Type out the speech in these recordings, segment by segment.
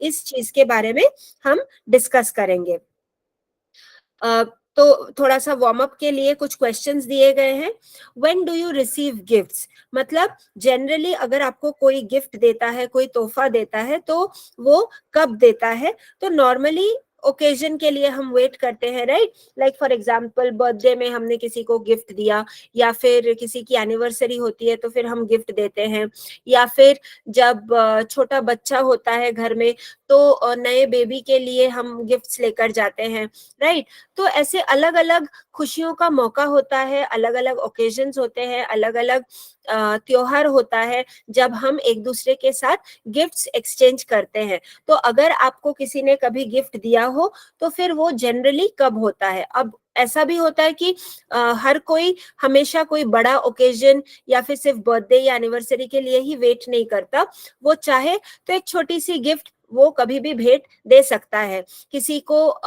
इस चीज के बारे में हम डिस्कस करेंगे। तो थोड़ा सा वार्म अप के लिए कुछ क्वेश्चंस दिए गए हैं। When do you receive gifts, मतलब जनरली अगर आपको कोई गिफ्ट देता है, कोई तोहफा देता है, तो वो कब देता है? तो नॉर्मली ओकेजन के लिए हम वेट करते हैं, right? Like for example birthday में हमने किसी को गिफ्ट दिया, या फिर किसी की एनिवर्सरी होती है तो फिर हम गिफ्ट देते हैं, या फिर जब छोटा बच्चा होता है घर में तो नए बेबी के लिए हम गिफ्ट्स लेकर जाते हैं, राइट? तो ऐसे अलग अलग खुशियों का मौका होता है, अलग अलग ओकेजन्स होते हैं, अलग अलग त्योहार होता है जब हम एक दूसरे के साथ गिफ्ट्स एक्सचेंज करते हैं। तो अगर आपको किसी ने कभी गिफ्ट दिया हो तो फिर वो जनरली कब होता है? अब ऐसा भी होता है कि हर कोई हमेशा कोई बड़ा ओकेजन या फिर सिर्फ बर्थडे या एनिवर्सरी के लिए ही वेट नहीं करता। वो चाहे तो एक छोटी सी गिफ्ट वो कभी भी भेंट दे सकता है किसी को,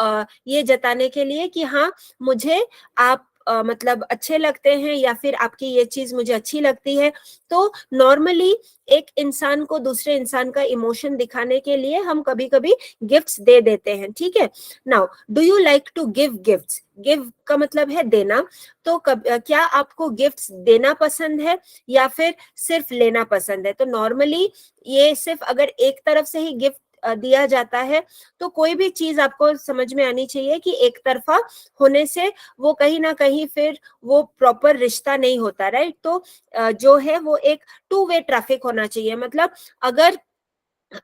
ये जताने के लिए कि हाँ मुझे आप मतलब अच्छे लगते हैं, या फिर आपकी ये चीज मुझे अच्छी लगती है। तो नॉर्मली एक इंसान को दूसरे इंसान का इमोशन दिखाने के लिए हम कभी कभी गिफ्ट्स दे देते हैं, ठीक है? Now do you like to give gifts? Give का मतलब है देना। तो क्या आपको गिफ्ट्स देना पसंद है या फिर सिर्फ लेना पसंद है? तो नॉर्मली ये सिर्फ अगर एक तरफ से ही गिफ्ट दिया जाता है तो कोई भी चीज आपको समझ में आनी चाहिए कि एक तरफा होने से वो कहीं ना कहीं फिर वो प्रॉपर रिश्ता नहीं होता, राइट? तो जो है वो एक टू वे ट्रैफिक होना चाहिए। मतलब अगर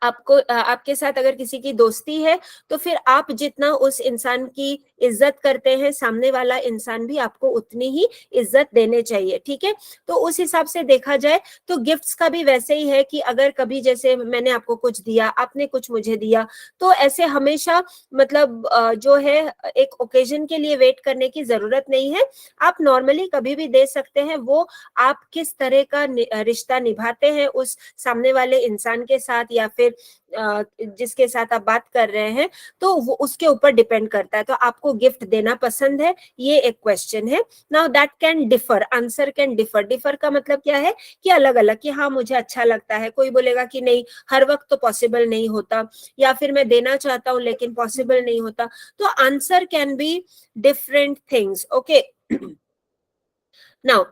आपको आपके साथ अगर किसी की दोस्ती है तो फिर आप जितना उस इंसान की इज्जत करते हैं, सामने वाला इंसान भी आपको उतनी ही इज्जत देने चाहिए, ठीक है? तो उस हिसाब से देखा जाए तो गिफ्ट्स का भी वैसे ही है कि अगर कभी जैसे मैंने आपको कुछ दिया, आपने कुछ मुझे दिया, तो ऐसे हमेशा मतलब जो है एक ओकेजन के लिए वेट करने की जरूरत नहीं है। आप नॉर्मली कभी भी दे सकते हैं। वो आप किस तरह का रिश्ता निभाते हैं उस सामने वाले इंसान के साथ या फिर जिसके साथ आप बात कर रहे हैं, तो वो उसके ऊपर डिपेंड करता है। तो आपको गिफ्ट देना पसंद है, ये एक क्वेश्चन है। Now that can differ, answer can differ. Differ का मतलब क्या है कि अलग अलग, कि हाँ मुझे अच्छा लगता है, कोई बोलेगा कि नहीं हर वक्त तो पॉसिबल नहीं होता, या फिर मैं देना चाहता हूँ लेकिन पॉसिबल नहीं होता। तो answer can be different things, okay? Now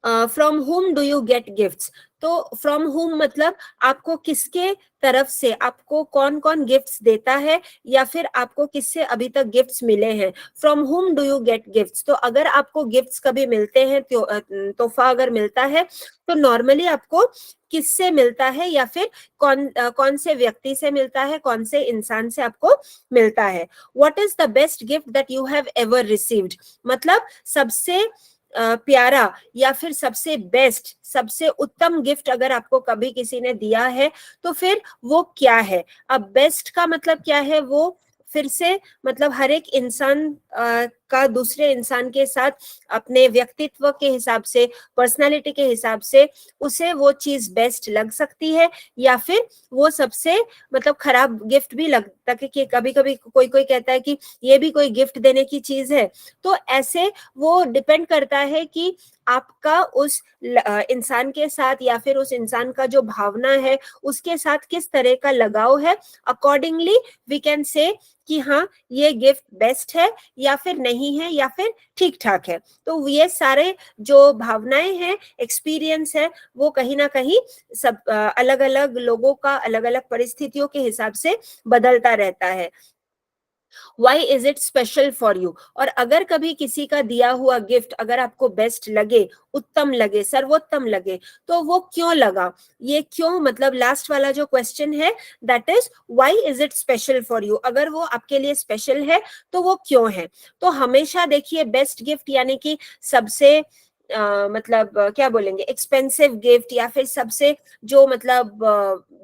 from हुम डू यू गेट गिफ्ट्स? तो फ्रॉम हुम मतलब आपको किसके तरफ से, आपको कौन कौन गिफ्ट्स देता है, या फिर आपको किससे अभी तक गिफ्ट्स मिले हैं। फ्रॉम हुम डू यू गेट गिफ्ट्स, तो अगर आपको गिफ्ट्स कभी मिलते हैं, तोहफा अगर मिलता है, तो नॉर्मली आपको किससे मिलता है, या फिर कौन से व्यक्ति से मिलता है, कौन से इंसान से आपको मिलता है। What is the best gift that you have ever received? मतलब सबसे प्यारा या फिर सबसे बेस्ट, सबसे उत्तम गिफ्ट अगर आपको कभी किसी ने दिया है तो फिर वो क्या है? अब बेस्ट का मतलब क्या है, वो फिर से मतलब हर एक इंसान का दूसरे इंसान के साथ अपने व्यक्तित्व के हिसाब से, पर्सनालिटी के हिसाब से उसे वो चीज बेस्ट लग सकती है, या फिर वो सबसे मतलब खराब गिफ्ट भी लगता है। कि कभी कभी कोई कोई कहता है कि ये भी कोई गिफ्ट देने की चीज है। तो ऐसे वो डिपेंड करता है कि आपका उस इंसान के साथ या फिर उस इंसान का जो भावना है उसके साथ किस तरह का लगाव है। अकॉर्डिंगली वी कैन से कि हाँ ये गिफ्ट बेस्ट है या फिर नहीं है या फिर ठीक ठाक है। तो ये सारे जो भावनाएं हैं, एक्सपीरियंस है, वो कहीं ना कहीं सब अलग अलग लोगों का अलग अलग परिस्थितियों के हिसाब से बदलता रहता है। Why is it special for you? और अगर कभी किसी का दिया हुआ गिफ्ट अगर आपको बेस्ट लगे, उत्तम लगे, सर्वोत्तम लगे, तो वो क्यों लगा? ये क्यों मतलब लास्ट वाला जो क्वेश्चन है that is why is it special for you? अगर वो आपके लिए स्पेशल है तो वो क्यों है? तो हमेशा देखिए बेस्ट गिफ्ट यानी कि सबसे मतलब क्या बोलेंगे, एक्सपेंसिव गिफ्ट, या फिर सबसे जो मतलब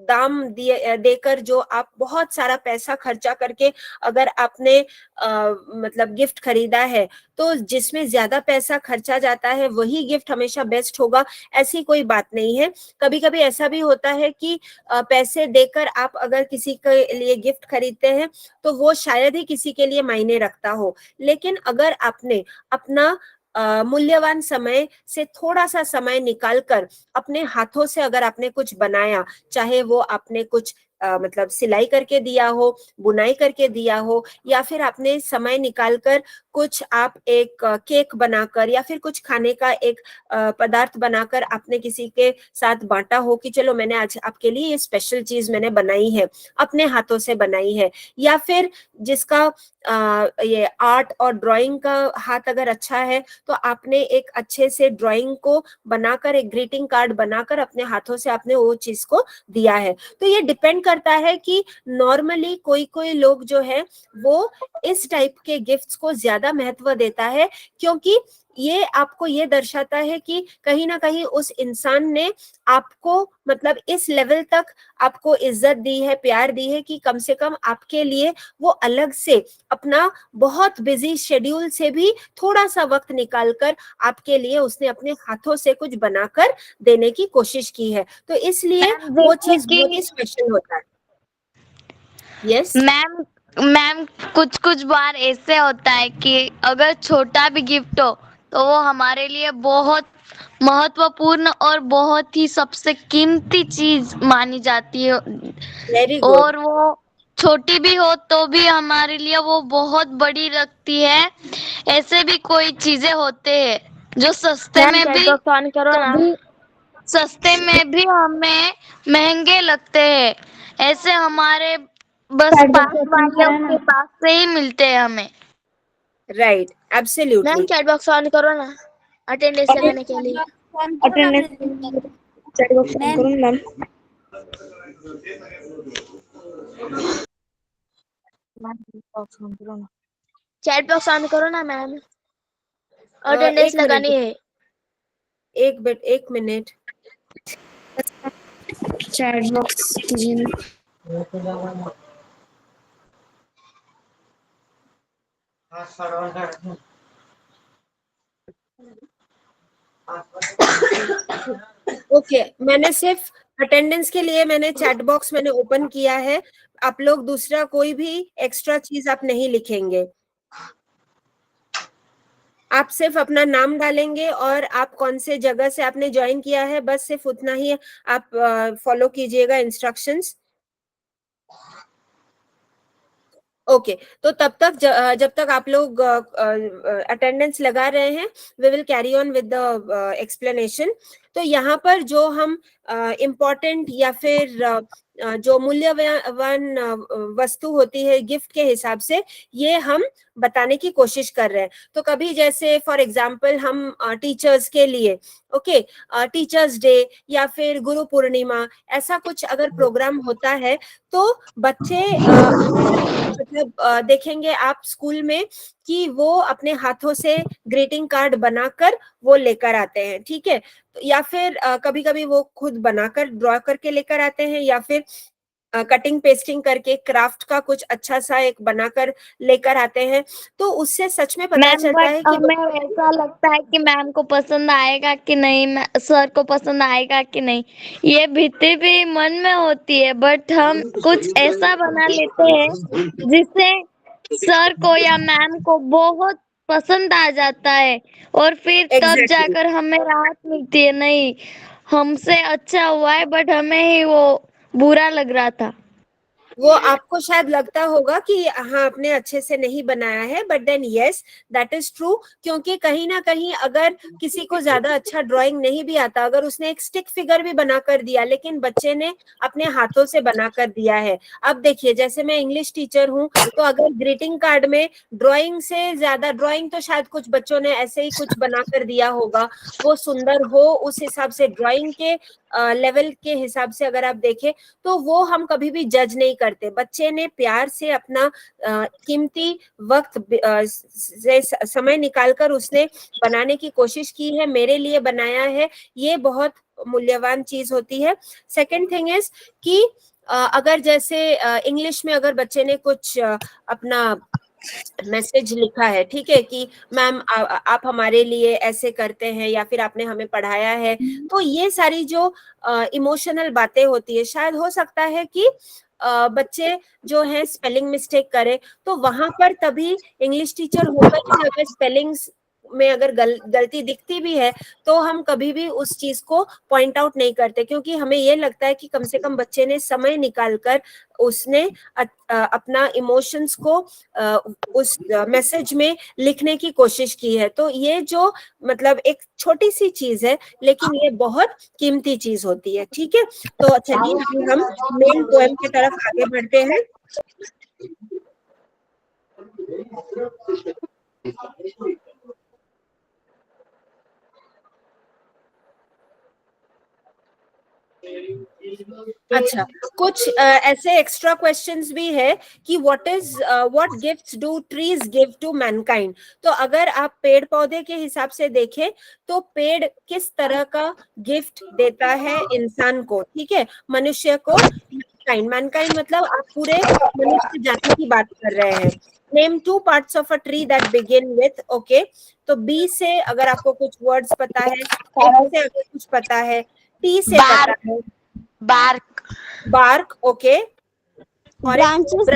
दाम दिए देकर जो आप बहुत सारा पैसा खर्चा करके अगर आपने मतलब गिफ्ट खरीदा है, तो जिसमें ज्यादा पैसा खर्चा जाता है वही गिफ्ट हमेशा बेस्ट होगा, ऐसी कोई बात नहीं है। कभी कभी ऐसा भी होता है कि पैसे देकर आप अगर किसी के लिए गिफ्ट खरीदते हैं तो वो शायद ही किसी के लिए मायने रखता हो। लेकिन अगर आपने अपना मूल्यवान समय से थोड़ा सा समय निकालकर अपने हाथों से अगर आपने कुछ बनाया, चाहे वो आपने कुछ मतलब सिलाई करके दिया हो, बुनाई करके दिया हो, या फिर आपने समय निकालकर कुछ आप एक केक बनाकर या फिर कुछ खाने का एक पदार्थ बनाकर आपने किसी के साथ बांटा हो कि चलो मैंने आज आपके लिए ये स्पेशल चीज मैंने बनाई है, अपने हाथों से बनाई है। या फिर जिसका ये आर्ट और ड्राइंग का हाथ अगर अच्छा है तो आपने एक अच्छे से ड्राइंग को बनाकर एक ग्रीटिंग कार्ड बनाकर अपने हाथों से आपने वो चीज को दिया है। तो ये डिपेंड करता है कि नॉर्मली कोई कोई लोग जो है वो इस टाइप के गिफ्ट्स को ज्यादा महत्व देता है, क्योंकि ये आपको ये दर्शाता है कि कहीं ना कहीं उस इंसान ने आपको मतलब इस लेवल तक आपको इज्जत दी है, प्यार दी है कि कम से कम आपके लिए वो अलग से अपना बहुत बिजी शेड्यूल से भी थोड़ा सा वक्त निकालकर आपके लिए उसने अपने हाथों से कुछ बनाकर देने की कोशिश की है। तो इसलिए मैम वो जैसे चीज बहुत ही कि स्पेशल होता है। यस मैम मैम कुछ कुछ बार ऐसे होता है कि अगर छोटा भी गिफ्ट हो तो वो हमारे लिए बहुत महत्वपूर्ण और बहुत ही सबसे कीमती चीज मानी जाती है, वेरी गुड। और वो छोटी भी हो तो भी हमारे लिए वो बहुत बड़ी लगती है। ऐसे भी कोई चीजें होते हैं जो सस्ते मैम में चैट भी बॉक्स ऑन करो ना। कभी सस्ते में भी हमें महंगे लगते हैं। ऐसे हमारे बस चैट पास बॉक्स ओपन वालों करा ना। के पास से ही मिलते हैं हमें। Right, ma'am absolutely. Chat box on करो ना अटेंडेंस लगाने के लिए। अटेंडेंस चैट बॉक्स ऑन करो ना मैम। चैट बॉक्स ऑन करो ना मैम, एक अटेंडेंस मिनट, लगानी है। एक मिनट। चैट बॉक्स कीजिए ना। ओके, मैंने सिर्फ अटेंडेंस के लिए मैंने चैट बॉक्स मैंने ओपन किया है। आप लोग दूसरा कोई भी एक्स्ट्रा चीज आप नहीं लिखेंगे, आप सिर्फ अपना नाम डालेंगे और आप कौन से जगह से आपने ज्वाइन किया है, बस सिर्फ उतना ही आप फॉलो कीजिएगा इंस्ट्रक्शंस। ओके, तो तब तक जब तक आप लोग अटेंडेंस लगा रहे हैं, we will carry on with the explanation. तो यहाँ पर जो हम इम्पोर्टेंट या फिर जो मूल्यवान वस्तु होती है गिफ्ट के हिसाब से, ये हम बताने की कोशिश कर रहे हैं। तो कभी जैसे फॉर एग्जांपल हम टीचर्स के लिए, ओके, टीचर्स डे या फिर गुरु पूर्णिमा, ऐसा कुछ अगर प्रोग्राम होता है तो बच्चे मतलब देखेंगे आप स्कूल में कि वो अपने हाथों से ग्रीटिंग कार्ड बनाकर वो लेकर आते हैं, ठीक है। या फिर कभी कभी वो खुद बनाकर ड्रॉ करके लेकर आते हैं, या फिर कटिंग पेस्टिंग करके क्राफ्ट का कुछ अच्छा सा एक बनाकर लेकर आते हैं। तो उससे सच में पता मैम चलता बट है कि हमें ऐसा लगता है कि मैम को पसंद आएगा कि नहीं, सर को पसंद आएगा कि नहीं, ये भीति भी मन में होती है। बट हम कुछ ऐसा बना लेते हैं जिससे सर को या मैम को बहुत पसंद आ जाता है, और फिर तब एग्जैक्टली जाकर हमें राहत मिलती है, नहीं हमसे अच्छा हुआ है बट हमें ही वो बुरा लग रहा था। वो आपको शायद लगता होगा कि हाँ आपने अच्छे से नहीं बनाया है, but then yes that is true. क्योंकि कहीं ना कहीं अगर किसी को ज्यादा अच्छा ड्राइंग नहीं भी आता, अगर उसने एक स्टिक फिगर भी बना कर दिया, लेकिन बच्चे ने अपने हाथों से बना कर दिया है। अब देखिए, जैसे मैं इंग्लिश टीचर हूँ, तो अगर ग्रीटिंग कार्ड में ड्राइंग से ज्यादा, ड्राइंग तो शायद कुछ बच्चों ने ऐसे ही कुछ बना कर दिया होगा, वो सुंदर हो उस हिसाब से, ड्राइंग के लेवल के हिसाब से अगर आप देखें, तो वो हम कभी भी जज नहीं करते। बच्चे ने प्यार से अपना कीमती वक्त से समय निकालकर उसने बनाने की कोशिश की है, मेरे लिए बनाया है, ये बहुत मूल्यवान चीज होती है। सेकंड थिंग इज कि अगर जैसे इंग्लिश में अगर बच्चे ने कुछ अपना मैसेज लिखा है, ठीक है, कि मैम आप हमारे लिए ऐसे करते हैं या फिर आपने हमें पढ़ाया है, तो ये सारी जो इमोशनल बातें होती है, शायद हो सकता है कि बच्चे जो है स्पेलिंग मिस्टेक करे, तो वहां पर तभी इंग्लिश टीचर होकर भी अगर स्पेलिंग्स में अगर गलती दिखती भी है तो हम कभी भी उस चीज को पॉइंट आउट नहीं करते, क्योंकि हमें ये लगता है कि कम से कम बच्चे ने समय निकालकर उसने अपना इमोशंस को उस मैसेज में लिखने की कोशिश की है। तो ये जो मतलब एक छोटी सी चीज है, लेकिन ये बहुत कीमती चीज होती है। ठीक है, तो चलिए अभी हम मेन पोएम की तरफ आगे बढ़ते हैं। अच्छा, कुछ ऐसे एक्स्ट्रा क्वेश्चंस भी है कि what gifts do trees give to mankind. तो अगर आप पेड़ पौधे के हिसाब से देखें तो पेड़ किस तरह का गिफ्ट देता है इंसान को, ठीक है, मनुष्य को। मैनकाइंड मतलब आप पूरे मनुष्य जाति की बात कर रहे हैं। Name 2 parts of a tree that begin with, okay. तो बी से अगर आपको कुछ वर्ड्स पता है, एफ से अगर कुछ पता है, टी से पता है, बार्क, बार्क, ओके, और Branches.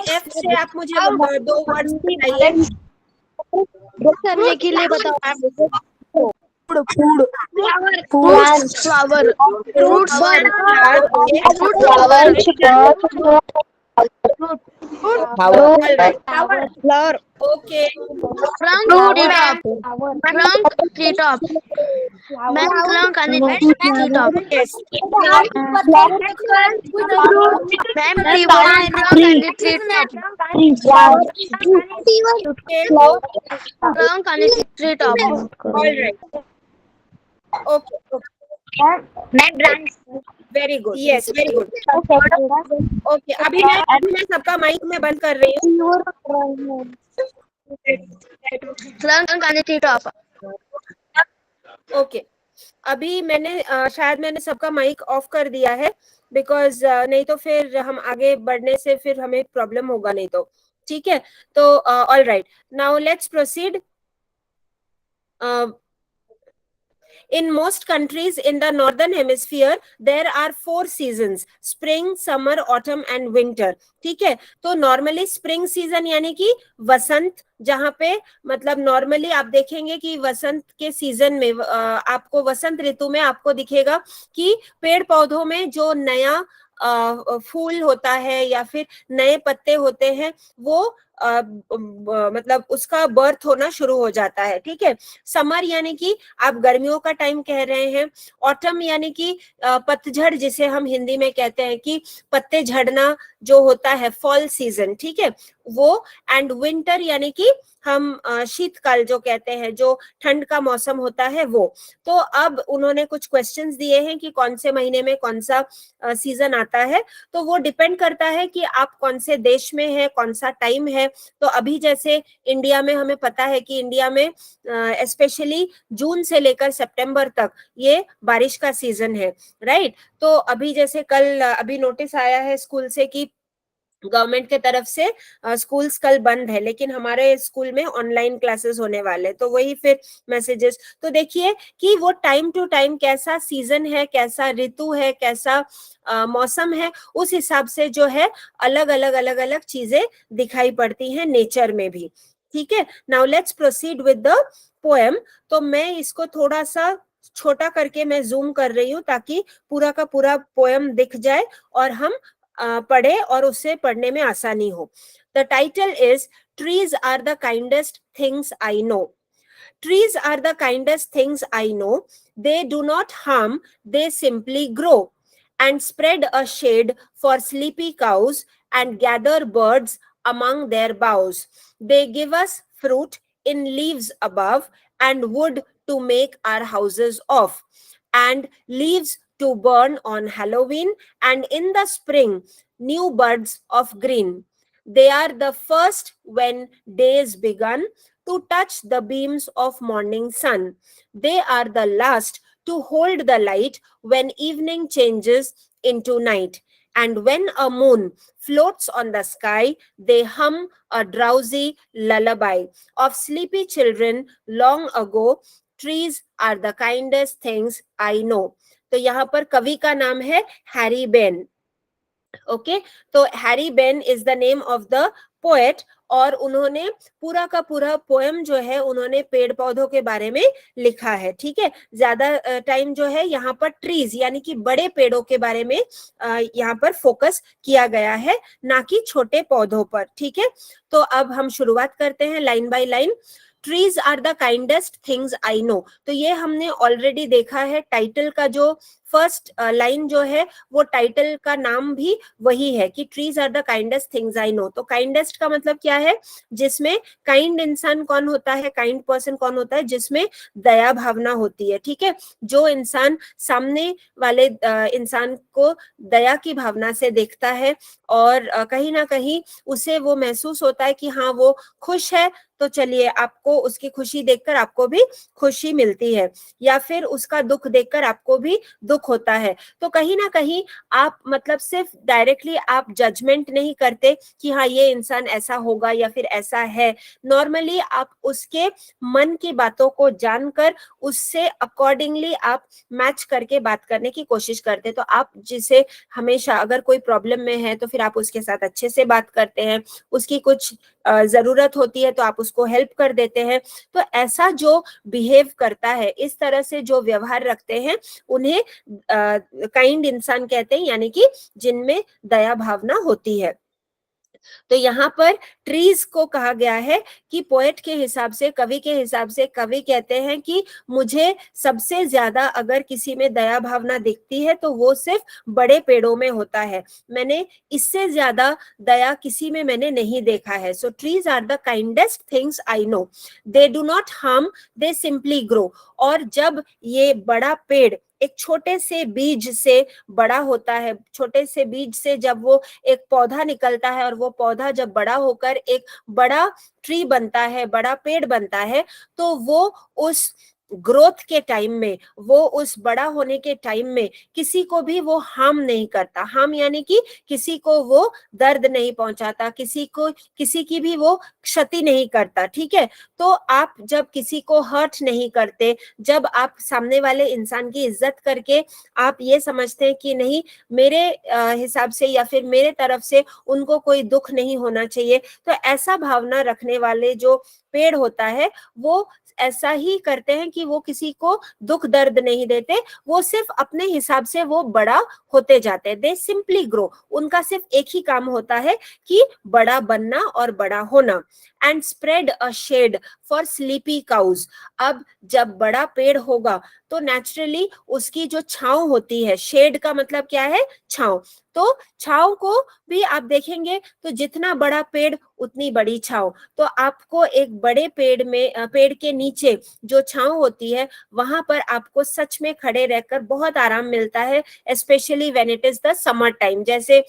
एफ से आप मुझे 2 वर्ड्स बताइए। करने के लिए बताओ। Flower, okay. Treetop. Man clunk on the treetop. Yes. Man tree clunk on the treetop. Okay. Clunk on the treetop. All right. Okay. Very good. Yes, very good. Okay. अभी मैं सबका माइक में बंद कर रही हूँ। Clunk on the treetop. Okay, अभी मैंने शायद मैंने सबका माइक ऑफ कर दिया है, बिकॉज नहीं तो फिर हम आगे बढ़ने से फिर हमें प्रॉब्लम होगा नहीं तो। ठीक है, तो all right, now let's proceed. In most countries in the northern hemisphere, there are 4 seasons: spring, summer, autumn and winter. ठीक है, तो नॉर्मली स्प्रिंग सीजन यानी कि वसंत, जहां पे मतलब नॉर्मली आप देखेंगे कि वसंत के सीजन में आपको वसंत ऋतु में आपको दिखेगा कि पेड़ पौधों में जो नया फूल होता है या फिर नए पत्ते होते हैं वो मतलब उसका बर्थ होना शुरू हो जाता है। ठीक है, समर यानी कि आप गर्मियों का टाइम कह रहे हैं, ऑटम यानी कि पतझड़ जिसे हम हिंदी में कहते हैं कि पत्ते झड़ना जो होता है, फॉल सीजन, ठीक है वो, एंड विंटर यानी कि हम शीतकाल जो कहते हैं, जो ठंड का मौसम होता है वो। तो अब उन्होंने कुछ क्वेश्चंस दिए हैं कि कौन से महीने में कौन सा सीजन आता है, तो वो डिपेंड करता है कि आप कौन से देश में है, कौन सा टाइम है। तो अभी जैसे इंडिया में हमें पता है कि इंडिया में स्पेशली जून से लेकर सितंबर तक ये बारिश का सीजन है, राइट। तो अभी जैसे कल अभी नोटिस आया है स्कूल से कि गवर्नमेंट के तरफ से स्कूल्स कल बंद है, लेकिन हमारे स्कूल में ऑनलाइन क्लासेस होने वाले, तो वही फिर मैसेजेस। तो देखिए कि वो टाइम टू टाइम कैसा सीजन है, कैसा ऋतु है, कैसा मौसम है, उस हिसाब से जो है अलग अलग चीजें दिखाई पड़ती हैं नेचर में भी। ठीक है, now let's proceed with the poem. तो मैं इसको थोड़ा सा छोटा करके मैं जूम कर रही हूँ ताकि पूरा का पूरा पोएम दिख जाए और हम पढ़े और उसे पढ़ने में आसानी हो। The title is Trees are the kindest things I know. Trees are the kindest things I know. They do not harm, they simply grow and spread a shade for sleepy cows and gather birds among their boughs. They give us fruit in leaves above and wood to make our houses of, and leaves to burn on Halloween, and in the spring, new buds of green. They are the first when days begun to touch the beams of morning sun. They are the last to hold the light when evening changes into night. And when a moon floats on the sky, they hum a drowsy lullaby of sleepy children long ago. Trees are the kindest things I know. तो यहाँ पर कवि का नाम है Harry Ben. Okay, तो Harry Ben is the name of the poet, और उन्होंने पूरा का पूरा पोएम जो है उन्होंने पेड़ पौधों के बारे में लिखा है. ठीक है, ज्यादा टाइम जो है यहाँ पर ट्रीज यानी कि बड़े पेड़ों के बारे में यहाँ पर फोकस किया गया है, ना कि छोटे पौधों पर. ठीक है, तो अब हम शुरुआत करते हैं line by line. Trees are the kindest things I know. तो ये हमने ऑलरेडी देखा है. टाइटल का जो फर्स्ट लाइन जो है वो टाइटल का नाम भी वही है कि trees are the kindest things I know. तो काइंडेस्ट का मतलब क्या है? जिसमें काइंड इंसान कौन होता है, काइंड पर्सन कौन होता है? जिसमें दया भावना होती है. ठीक है, जो इंसान सामने वाले इंसान को दया की भावना से देखता है और कहीं ना कहीं उसे वो महसूस होता है कि हाँ वो खुश है, तो चलिए आपको उसकी खुशी देखकर आपको भी खुशी मिलती है, या फिर उसका दुख देखकर आपको भी दुख होता है. तो कहीं ना कहीं आप मतलब सिर्फ डायरेक्टली आप जजमेंट नहीं करते कि हाँ ये इंसान ऐसा होगा या फिर ऐसा है. नॉर्मली आप उसके मन की बातों को जानकर उससे अकॉर्डिंगली आप मैच करके बात करने की कोशिश करते. तो आप जिसे हमेशा अगर कोई प्रॉब्लम में है तो फिर आप उसके साथ अच्छे से बात करते हैं, उसकी कुछ जरूरत होती है तो आप उसको हेल्प कर देते हैं. तो ऐसा जो बिहेव करता है, इस तरह से जो व्यवहार रखते हैं, उन्हें काइंड इंसान कहते हैं, यानी कि जिनमें दया भावना होती है. तो यहाँ पर ट्रीज को कहा गया है कि पोएट के हिसाब से, कवि के हिसाब से, कवि कहते हैं कि मुझे सबसे ज्यादा अगर किसी में दया भावना दिखती है तो वो सिर्फ बड़े पेड़ों में होता है. मैंने इससे ज्यादा दया किसी में मैंने नहीं देखा है. So trees are the kindest things I know. They do not harm, they simply grow. और जब ये बड़ा पेड़ एक छोटे से बीज से बड़ा होता है, छोटे से बीज से जब वो एक पौधा निकलता है और वो पौधा जब बड़ा होकर एक बड़ा ट्री बनता है, बड़ा पेड़ बनता है, तो वो उस ग्रोथ के टाइम में, वो उस बड़ा होने के टाइम में किसी को भी वो हार्म नहीं करता. हार्म यानी कि किसी को वो दर्द नहीं पहुंचाता, किसी की भी वो क्षति नहीं करता. ठीक है, तो आप जब किसी को हर्ट नहीं करते, जब आप सामने वाले इंसान की इज्जत करके आप ये समझते हैं कि नहीं मेरे हिसाब से या फिर मेरे तरफ से उनको कोई दुख नहीं होना चाहिए, तो ऐसा भावना रखने वाले जो पेड़ होता है वो ऐसा ही करते हैं कि वो किसी को दुख दर्द नहीं देते, वो सिर्फ अपने हिसाब से वो बड़ा होते जाते हैं. दे सिंपली ग्रो. उनका सिर्फ एक ही काम होता है कि बड़ा बनना और बड़ा होना. And spread a shade for sleepy cows. अब जब बड़ा पेड़ होगा तो नेचुरली उसकी जो छांव होती है, शेड का मतलब क्या है? छांव. तो छांव को भी आप देखेंगे तो जितना बड़ा पेड़ उतनी बड़ी छांव. तो आपको एक बड़े पेड़ के नीचे जो छांव होती है वहां पर आपको सच में खड़े रहकर बहुत आराम मिलता है, specially when it is the summer time. जैसे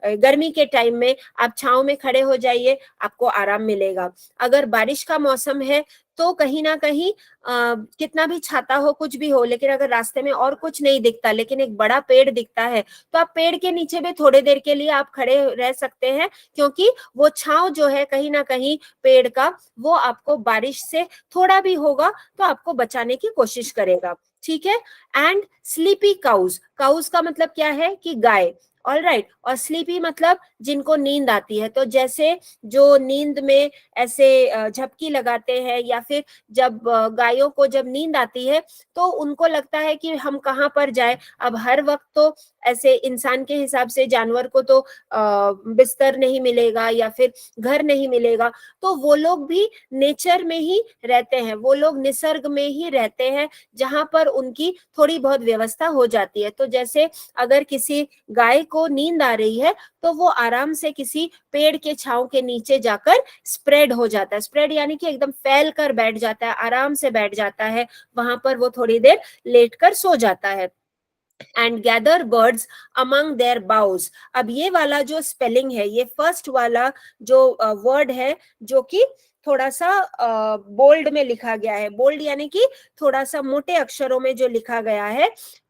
गर्मी के टाइम में आप छांव में खड़े हो जाइए, आपको आराम मिलेगा. अगर बारिश का मौसम है तो कहीं ना कहीं कितना भी छाता हो, कुछ भी हो, लेकिन अगर रास्ते में और कुछ नहीं दिखता लेकिन एक बड़ा पेड़ दिखता है तो आप पेड़ के नीचे भी थोड़ी देर के लिए आप खड़े रह सकते हैं, क्योंकि वो छांव जो है कहीं ना कहीं पेड़ का, वो आपको बारिश से थोड़ा भी होगा तो आपको बचाने की कोशिश करेगा. ठीक है. And sleepy cause. काउज का मतलब क्या है? कि गाय. All right. और स्लीपी मतलब जिनको नींद आती है. तो जैसे जो नींद में ऐसे झपकी लगाते हैं, या फिर जब गायों को जब नींद आती है तो उनको लगता है कि हम कहाँ पर जाए. अब हर वक्त तो ऐसे इंसान के हिसाब से जानवर को तो बिस्तर नहीं मिलेगा या फिर घर नहीं मिलेगा, तो वो लोग भी नेचर में ही रहते हैं, वो लोग निसर्ग में ही रहते हैं जहां पर उनकी थोड़ी बहुत व्यवस्था हो जाती है. तो जैसे अगर किसी गाय को नींद आ रही है तो वो आराम से किसी पेड़ के छांव के नीचे जाकर स्प्रेड हो जाता है. स्प्रेड यानी कि एकदम फैल कर बैठ जाता है, आराम से बैठ जाता है, वहां पर वो थोड़ी देर लेटकर सो जाता है. And gather birds among their boughs. अब ये वाला जो स्पेलिंग है, ये फर्स्ट वाला जो वर्ड है जो कि थोड़ा सा बोल्ड में लिखा गया है. बोल्ड यानी कि थोड़ा सा मोटे अक्षरों में जो लिखा गया है,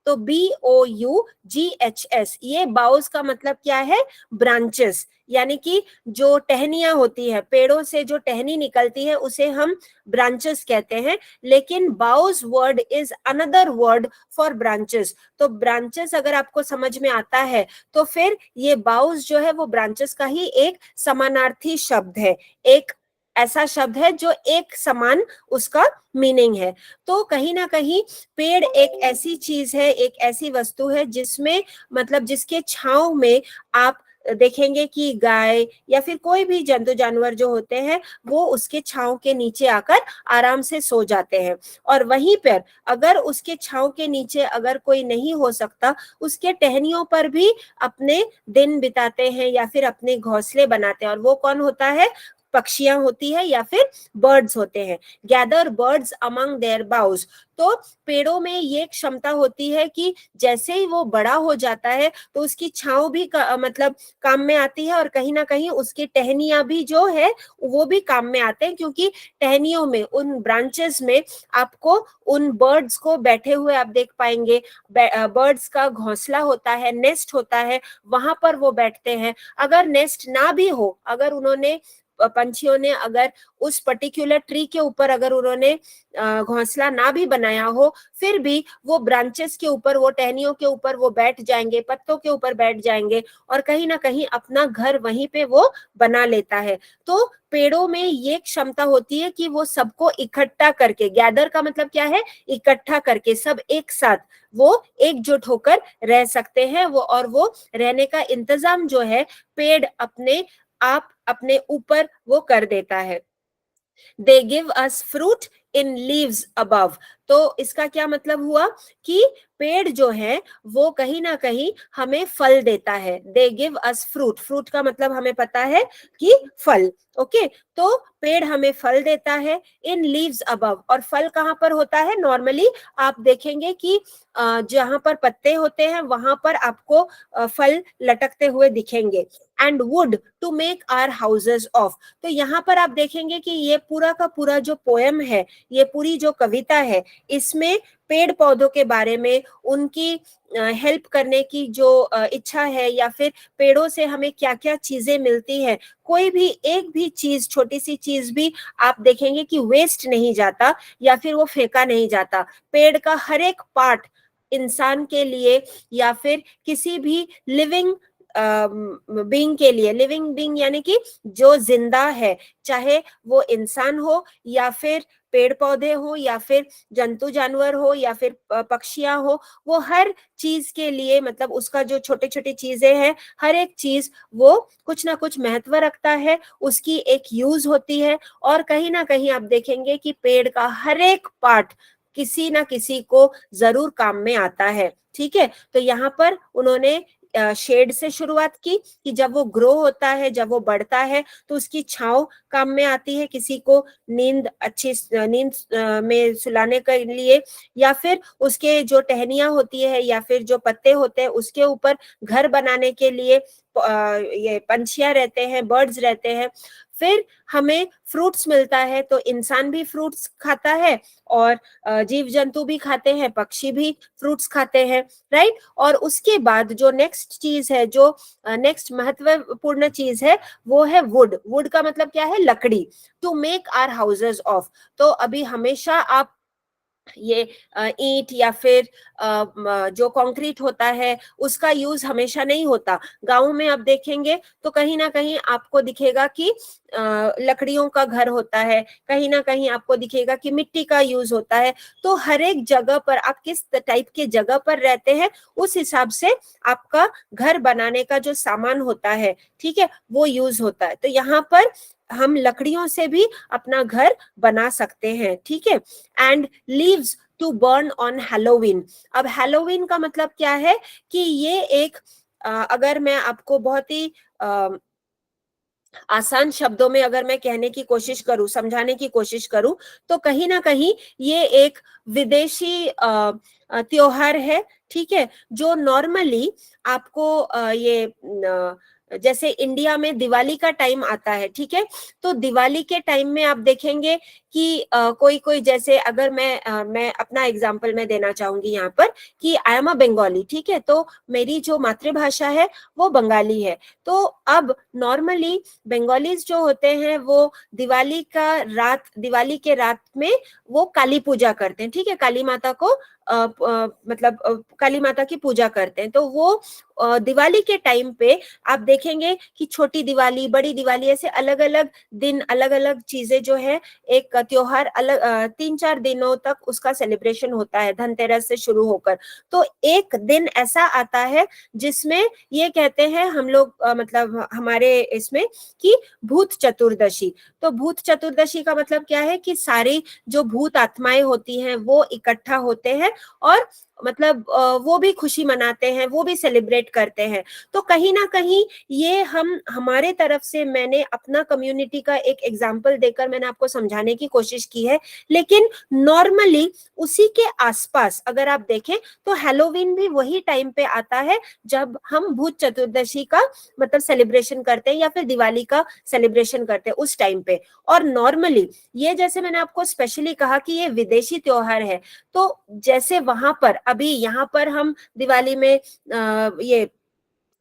तो BOUGHS, ये बाउस का मतलब क्या है, ब्रांचेस, यानी कि जो टहनियां होती है, पेड़ों से जो टहनी निकलती है उसे हम ब्रांचेस कहते हैं, लेकिन boughs word is another word for branches. तो ब्रांचेस अगर आपको समझ में आता है तो फिर ये बाउस जो है वो ब्रांचेस का ही एक समानार्थी शब्द है, एक ऐसा शब्द है जो एक समान उसका मीनिंग है। तो कहीं ना कहीं पेड़ एक ऐसी चीज है, एक ऐसी वस्तु है जिसमें मतलब जिसके छांव में आप देखेंगे कि गाय या फिर कोई भी जंतु जानवर जो होते हैं वो उसके छांव के नीचे आकर आराम से सो जाते हैं। और वहीं पर अगर उसके छांव के नीचे अगर कोई नहीं हो सकता, उसके टहनियों पर भी अपने दिन बिताते हैं या फिर अपने घोंसले बनाते हैं। और वो कौन होता है, पक्षियां होती है या फिर बर्ड्स होते हैं। Gather birds among their boughs. तो पेड़ों में ये क्षमता होती है कि जैसे ही वो बड़ा हो जाता है तो उसकी छांव भी मतलब काम में आती है, और कहीं ना कहीं उसकी टहनियां भी जो है वो भी काम में आते हैं, क्योंकि टहनियों में, उन ब्रांचेस में आपको उन बर्ड्स को बैठे हुए आप देख पाएंगे। बर्ड्स का घोंसला होता है, नेस्ट होता है, वहां पर वो बैठते हैं। अगर नेस्ट ना भी हो, अगर उन्होंने पंछियों ने अगर उस पर्टिकुलर ट्री के ऊपर अगर उन्होंने घोंसला ना भी बनाया हो, फिर भी वो ब्रांचेस के ऊपर, वो टहनियों के ऊपर वो बैठ जाएंगे, पत्तों के ऊपर बैठ जाएंगे और कहीं ना कहीं अपना घर वहीं पे वो बना लेता है। तो पेड़ों में ये क्षमता होती है कि वो सबको इकट्ठा करके, गैदर का मतलब क्या है, इकट्ठा करके, सब एक साथ वो एकजुट होकर रह सकते हैं। वो और वो रहने का इंतजाम जो है पेड़ अपने आप अपने ऊपर वो कर देता है। They give us fruit in leaves above. तो इसका क्या मतलब हुआ कि पेड़ जो है वो कहीं ना कहीं हमें फल देता है। They give us fruit, fruit का मतलब हमें पता है कि फल, ओके। तो पेड़ हमें फल देता है इन लीव्स अबव। और फल कहाँ पर होता है, नॉर्मली आप देखेंगे कि जहां पर पत्ते होते हैं वहां पर आपको फल लटकते हुए दिखेंगे। And wood to make our houses of. तो यहाँ पर आप देखेंगे कि ये पूरा का पूरा जो पोएम है, ये पूरी जो कविता है, इसमें पेड़ पौधों के बारे में, उनकी हेल्प करने की जो इच्छा है, या फिर पेड़ों से हमें क्या क्या चीजें मिलती है, कोई भी एक भी चीज, छोटी सी चीज भी आप देखेंगे कि वेस्ट नहीं जाता या फिर वो फेंका नहीं जाता। पेड़ का हर एक पार्ट इंसान के लिए या फिर किसी भी लिविंग बीइंग के लिए, लिविंग बीइंग यानी कि जो जिंदा है, चाहे वो इंसान हो या फिर पेड़ पौधे हो या फिर जंतु जानवर हो या फिर पक्षियां हो, वो हर चीज के लिए, मतलब उसका जो छोटे छोटे चीजें हैं, हर एक चीज वो कुछ ना कुछ महत्व रखता है, उसकी एक यूज होती है। और कहीं ना कहीं आप देखेंगे कि पेड़ का हर एक पार्ट किसी ना किसी को जरूर काम में आता है, ठीक है। तो यहाँ पर उन्होंने शेड से शुरुआत की कि जब वो ग्रो होता है, जब वो बढ़ता है तो उसकी छांव काम में आती है, किसी को नींद, अच्छी नींद में सुलाने के लिए, या फिर उसके जो टहनियां होती है या फिर जो पत्ते होते हैं उसके ऊपर घर बनाने के लिए ये पंछियां रहते हैं, बर्ड्स रहते हैं। फिर हमें फ्रूट्स मिलता है, तो इंसान भी फ्रूट्स खाता है और जीव जंतु भी खाते हैं, पक्षी भी फ्रूट्स खाते हैं, राइट। और उसके बाद जो नेक्स्ट चीज है, जो नेक्स्ट महत्वपूर्ण चीज है, वो है वुड। वुड का मतलब क्या है, लकड़ी। To make our houses of. तो अभी हमेशा आप ये ईंट या फिर जो कंक्रीट होता है उसका यूज हमेशा नहीं होता। गांव में आप देखेंगे तो कहीं ना कहीं आपको दिखेगा कि लकड़ियों का घर होता है, कहीं ना कहीं आपको दिखेगा कि मिट्टी का यूज होता है। तो हर एक जगह पर आप किस टाइप के जगह पर रहते हैं उस हिसाब से आपका घर बनाने का जो सामान होता है, ठीक है, वो यूज होता है। तो यहाँ पर हम लकड़ियों से भी अपना घर बना सकते हैं, ठीक है। And leaves to burn on Halloween. अब हैलोवीन का मतलब क्या है कि ये एक अगर मैं आपको बहुत ही आसान शब्दों में अगर मैं कहने की कोशिश करूं, समझाने की कोशिश करूं, तो कहीं ना कहीं ये एक विदेशी त्योहार है, ठीक है, जो नॉर्मली आपको ये जैसे इंडिया में दिवाली का टाइम आता है, ठीक है, तो दिवाली के टाइम में आप देखेंगे कि कोई कोई, जैसे अगर मैं अपना एग्जांपल मैं देना चाहूंगी यहाँ पर कि आई एम अ बंगाली, ठीक है, तो मेरी जो मातृभाषा है वो बंगाली है। तो अब नॉर्मली बंगालीज जो होते हैं वो दिवाली के रात में वो काली पूजा करते हैं, ठीक है, काली माता को मतलब काली माता की पूजा करते हैं। तो वो दिवाली के टाइम पे आप देखेंगे कि छोटी दिवाली, बड़ी दिवाली, ऐसे अलग अलग दिन, अलग अलग चीजें जो है, एक त्योहार अलग 3-4 दिनों तक उसका सेलिब्रेशन होता है, धनतेरस से शुरू होकर। तो एक दिन ऐसा आता है जिसमें ये कहते हैं हम लोग मतलब हमारे इसमें कि भूत चतुर्दशी। तो भूत चतुर्दशी का मतलब क्या है कि सारी जो भूत आत्माएं होती हैं वो इकट्ठा होते हैं और मतलब वो भी खुशी मनाते हैं, वो भी सेलिब्रेट करते हैं। तो कहीं ना कहीं ये हम हमारे तरफ से, मैंने अपना कम्युनिटी का एक एग्जांपल देकर मैंने आपको समझाने की कोशिश की है, लेकिन नॉर्मली उसी के आसपास अगर आप देखें तो हैलोवीन भी वही टाइम पे आता है जब हम भूत चतुर्दशी का मतलब सेलिब्रेशन करते हैं या फिर दिवाली का सेलिब्रेशन करते हैं उस टाइम पे। और नॉर्मली ये, जैसे मैंने आपको स्पेशली कहा कि ये विदेशी त्योहार है, तो जैसे वहां पर, अभी यहाँ पर हम दिवाली में ये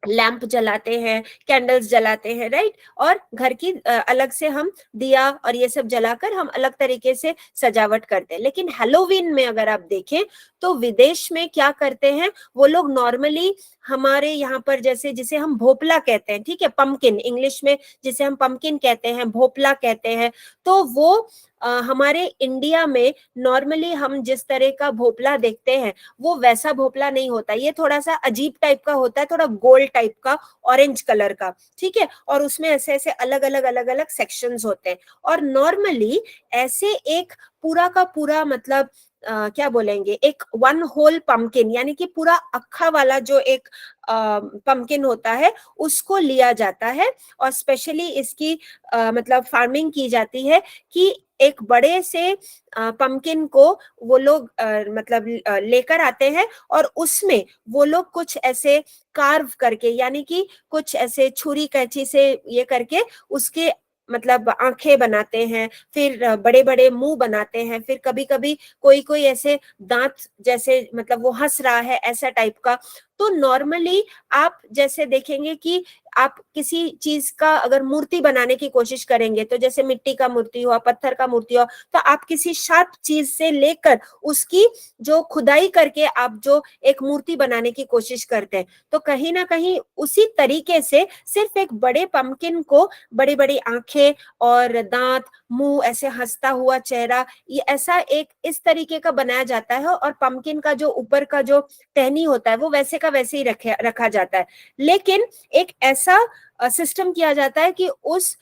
लैंप जलाते हैं, कैंडल्स जलाते हैं, राइट, और घर की अलग से हम दिया और ये सब जलाकर हम अलग तरीके से सजावट करते हैं। लेकिन हैलोवीन में अगर आप देखें तो विदेश में क्या करते हैं वो लोग, नॉर्मली हमारे यहाँ पर जैसे जिसे हम भोपला कहते हैं, ठीक है, पंपकिन इंग्लिश में जिसे हम पंपकिन कहते हैं, भोपला कहते हैं, तो वो हमारे इंडिया में नॉर्मली हम जिस तरह का भोपला देखते हैं वो वैसा भोपला नहीं होता, ये थोड़ा सा अजीब टाइप का होता है, थोड़ा गोल्ड टाइप का, ऑरेंज कलर का, ठीक है, और उसमें ऐसे ऐसे अलग अलग सेक्शंस होते हैं। और नॉर्मली ऐसे एक पूरा का पूरा मतलब क्या बोलेंगे, एक वन होल पंपकिन, यानी कि पूरा अक्खा वाला जो एक पंपकिन होता है उसको लिया जाता है और स्पेशली इसकी मतलब फार्मिंग की जाती है कि एक बड़े से पंपकिन को वो लोग मतलब लेकर आते हैं और उसमें वो लोग कुछ ऐसे कार्व करके, यानी कि कुछ ऐसे छुरी कैंची से ये करके उसके मतलब आंखें बनाते हैं, फिर बड़े बड़े मुंह बनाते हैं, फिर कभी कभी कोई कोई ऐसे दांत जैसे मतलब वो हंस रहा है ऐसा टाइप का। तो नॉर्मली आप जैसे देखेंगे कि आप किसी चीज का अगर मूर्ति बनाने की कोशिश करेंगे, तो जैसे मिट्टी का मूर्ति हो, पत्थर का मूर्ति हो, तो आप किसी शार्प चीज से लेकर उसकी जो खुदाई करके आप जो एक मूर्ति बनाने की कोशिश करते हैं, तो कहीं ना कहीं उसी तरीके से सिर्फ एक बड़े पंपकिन को बड़ी बड़ी आंखें और दांत, मुंह, ऐसे हंसता हुआ चेहरा, ये ऐसा एक इस तरीके का बनाया जाता है और पंपकिन का जो ऊपर का जो टहनी होता है वो वैसे का वैसे ही रखा जाता है। लेकिन एक ऐसा सिस्टम किया जाता है कि उस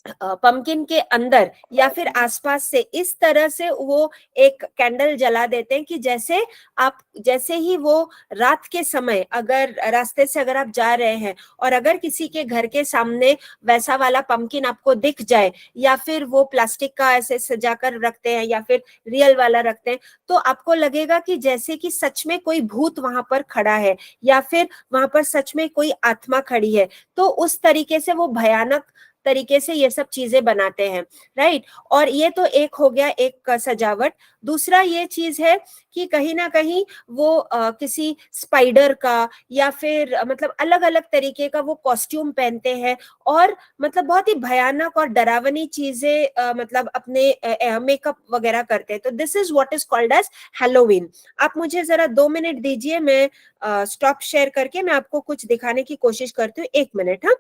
पंपकिन के अंदर या फिर आसपास से इस तरह से वो एक कैंडल जला देते हैं कि जैसे ही वो रात के समय अगर रास्ते से अगर आप जा रहे हैं और अगर किसी के घर के सामने वैसा वाला पंपकिन आपको दिख जाए, या फिर वो प्लास्टिक का ऐसे सजाकर रखते हैं या फिर रियल वाला रखते हैं, तो आपको लगेगा कि जैसे कि सच में कोई भूत वहां पर खड़ा है या फिर वहां पर सच में कोई आत्मा खड़ी है। तो उस तरीके से वो भयानक तरीके से ये सब चीजें बनाते हैं, राइट। और ये तो एक हो गया एक सजावट। दूसरा ये चीज है कि कहीं ना कहीं वो किसी स्पाइडर का या फिर मतलब अलग अलग तरीके का वो कॉस्ट्यूम पहनते हैं और मतलब बहुत ही भयानक और डरावनी चीजें मतलब अपने मेकअप वगैरह करते हैं। तो this is what is called as Halloween. आप मुझे जरा 2 मिनट दीजिए, मैं स्टॉप शेयर करके मैं आपको कुछ दिखाने की कोशिश करती हूँ। 1 मिनट, हाँ।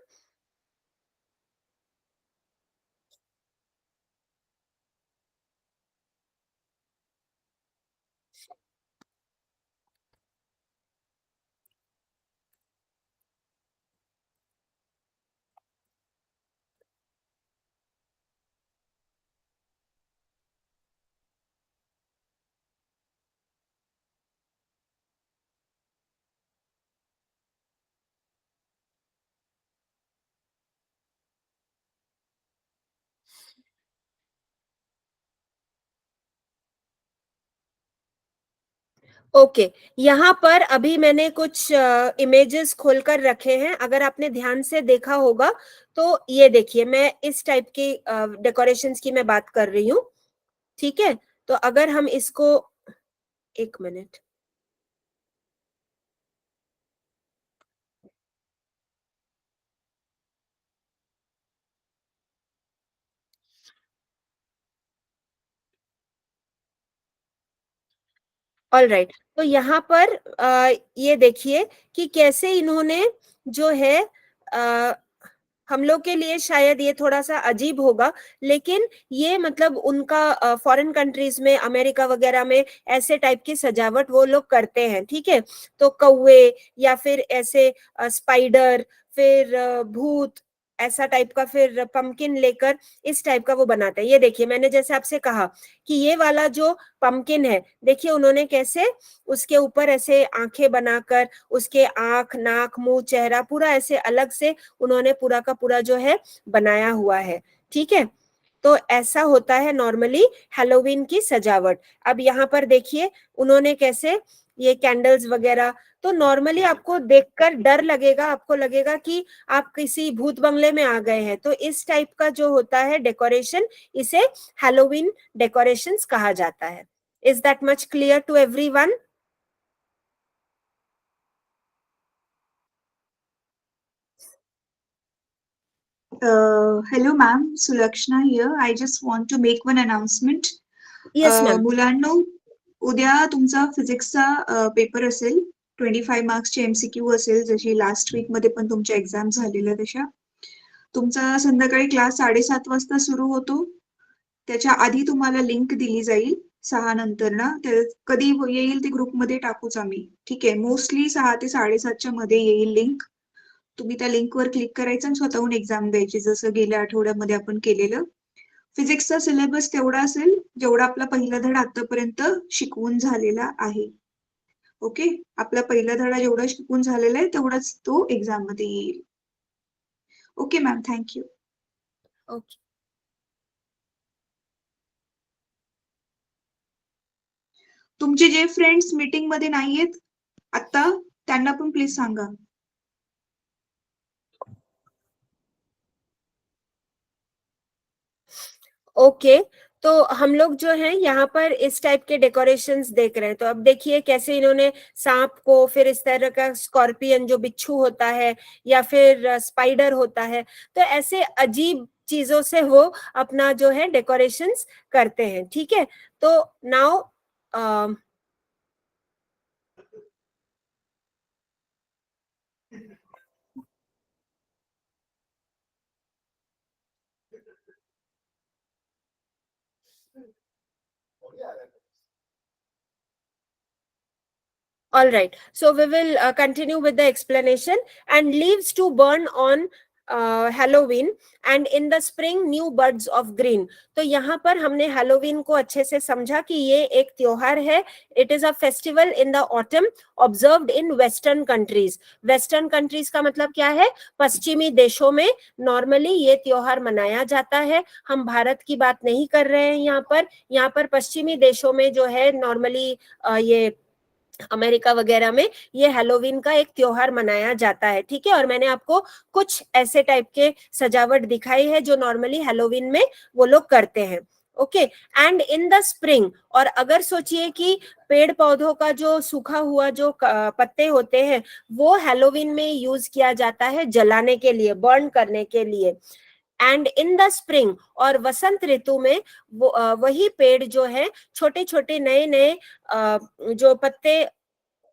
ओके, यहाँ पर अभी मैंने कुछ इमेजेस खोलकर रखे हैं, अगर आपने ध्यान से देखा होगा तो ये देखिए, मैं इस टाइप की डेकोरेशंस की मैं बात कर रही हूँ, ठीक है। तो अगर हम इसको, एक मिनट, ऑल राइट, तो यहाँ पर ये देखिए कि कैसे इन्होंने जो है, हम लोग के लिए शायद ये थोड़ा सा अजीब होगा, लेकिन ये मतलब उनका फॉरेन कंट्रीज में, अमेरिका वगैरह में ऐसे टाइप की सजावट वो लोग करते हैं, ठीक है। तो कौवे या फिर ऐसे स्पाइडर, फिर भूत, ऐसा टाइप का, फिर पंपकिन लेकर इस टाइप का वो बनाते हैं। ये देखिए, मैंने जैसे आपसे कहा कि ये वाला जो पंपकिन है, देखिए उन्होंने कैसे उसके ऊपर ऐसे आंखें बनाकर, उसके आंख, नाक, मुंह, चेहरा पूरा ऐसे अलग से उन्होंने पूरा का पूरा जो है बनाया हुआ है, ठीक है। तो ऐसा होता है नॉर्मली हैलोवीन की सजावट। अब यहाँ पर देखिए उन्होंने कैसे ये कैंडल्स वगैरह, तो नॉर्मली आपको देखकर डर लगेगा, आपको लगेगा कि आप किसी भूत बंगले में आ गए हैं। तो इस टाइप का जो होता है डेकोरेशन, इसे हैलोवीन डेकोरेशंस कहा जाता है। Is that much clear to everyone? Hello, ma'am. Sulakshna here. I just want to make one announcement. Yes ma'am. मुलांनो, उद्या तुमचा फिजिक्सचा पेपर असेल, 25 मार्क्सचे MCQ असेल, जशी लास्ट वीक मध्ये पण तुमच्या एक्झाम झालेल्या तशा. तुमचा संध्याकाळी क्लास 7:30 वाजता सुरू होतो. त्याच्या आधी तुम्हाला लिंक दिली जाईल 6 नंतर ना. कधी येईल ते ग्रुपमध्ये टाकूच आम्ही, ठीक आहे. मोस्टली 6 ते 7:30च्या मध्ये येईल लिंक. तुम्ही त्या लिंकवर क्लिक करायचं आणि स्वतःहून एक्झाम द्यायची, जसं गेल्या आठवड्यामध्ये आपण केलेलं. फिजिक्सचा सिलेबस तेवढा असेल जेवढा आपला पहिला धडा आतापर्यंत शिकवून झालेला आहे. ओके, आपला पहिला धडा जेवढा शिकवून झालेला आहे तेवढाच तो एक्झाम मध्ये येईल. Okay ma'am, thank you. ओके, तुमचे जे फ्रेंड्स मीटिंग मध्ये नाहीयेत आता, त्यांना पण प्लीज सांगा. ओके, तो हम लोग जो है यहाँ पर इस टाइप के डेकोरेशंस देख रहे हैं। तो अब देखिए कैसे इन्होंने सांप को, फिर इस तरह का स्कॉर्पियन जो बिच्छू होता है, या फिर स्पाइडर होता है, तो ऐसे अजीब चीजों से वो अपना जो है डेकोरेशंस करते हैं, ठीक है। तो now all right, so we will continue with the explanation. And leaves to burn on Halloween, and in the spring new buds of green. तो यहाँ पर हमने हैलोवीन को अच्छे से समझा कि ये एक त्योहार है. It is a festival in the autumn observed in western countries. Western countries का मतलब क्या है? पश्चिमी देशों में नॉर्मली ये त्योहार मनाया जाता है. हम भारत की बात नहीं कर रहे हैं यहाँ पर. यहाँ पर पश्चिमी देशों में जो है नॉर्मली ये अमेरिका वगैरह में ये हैलोवीन का एक त्योहार मनाया जाता है, ठीक है। और मैंने आपको कुछ ऐसे टाइप के सजावट दिखाई है जो नॉर्मली हैलोवीन में वो लोग करते हैं, okay. And in the spring, और अगर सोचिए कि पेड़ पौधों का जो सूखा हुआ जो पत्ते होते हैं वो हैलोवीन में यूज किया जाता है जलाने के लिए, बर्न करने के लिए. एंड इन द स्प्रिंग, और वसंत ऋतु में वही पेड़ जो है छोटे छोटे नए नए जो पत्ते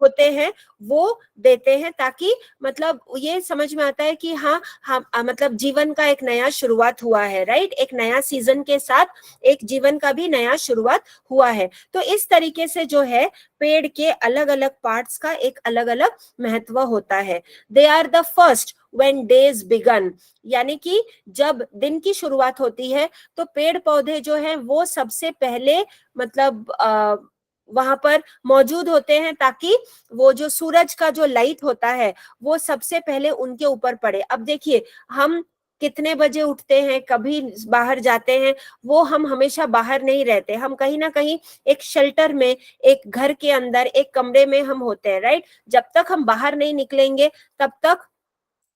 होते हैं वो देते हैं, ताकि मतलब ये समझ में आता है कि हाँ हम मतलब जीवन का एक नया शुरुआत हुआ है, राइट। एक नया सीजन के साथ एक जीवन का भी नया शुरुआत हुआ है. तो इस तरीके से जो है पेड़ के अलग अलग पार्ट्स का एक अलग अलग महत्व होता है. They are the first when days begun, यानी कि जब दिन की शुरुआत होती है तो पेड़ पौधे जो हैं वो सबसे पहले मतलब वहां पर मौजूद होते हैं, ताकि वो जो सूरज का जो लाइट होता है वो सबसे पहले उनके ऊपर पड़े. अब देखिए हम कितने बजे उठते हैं, कभी बाहर जाते हैं, वो हम हमेशा बाहर नहीं रहते, हम कहीं ना कहीं एक शेल्टर में, एक घर के अंदर, एक कमरे में हम होते हैं, राइट। जब तक हम बाहर नहीं निकलेंगे तब तक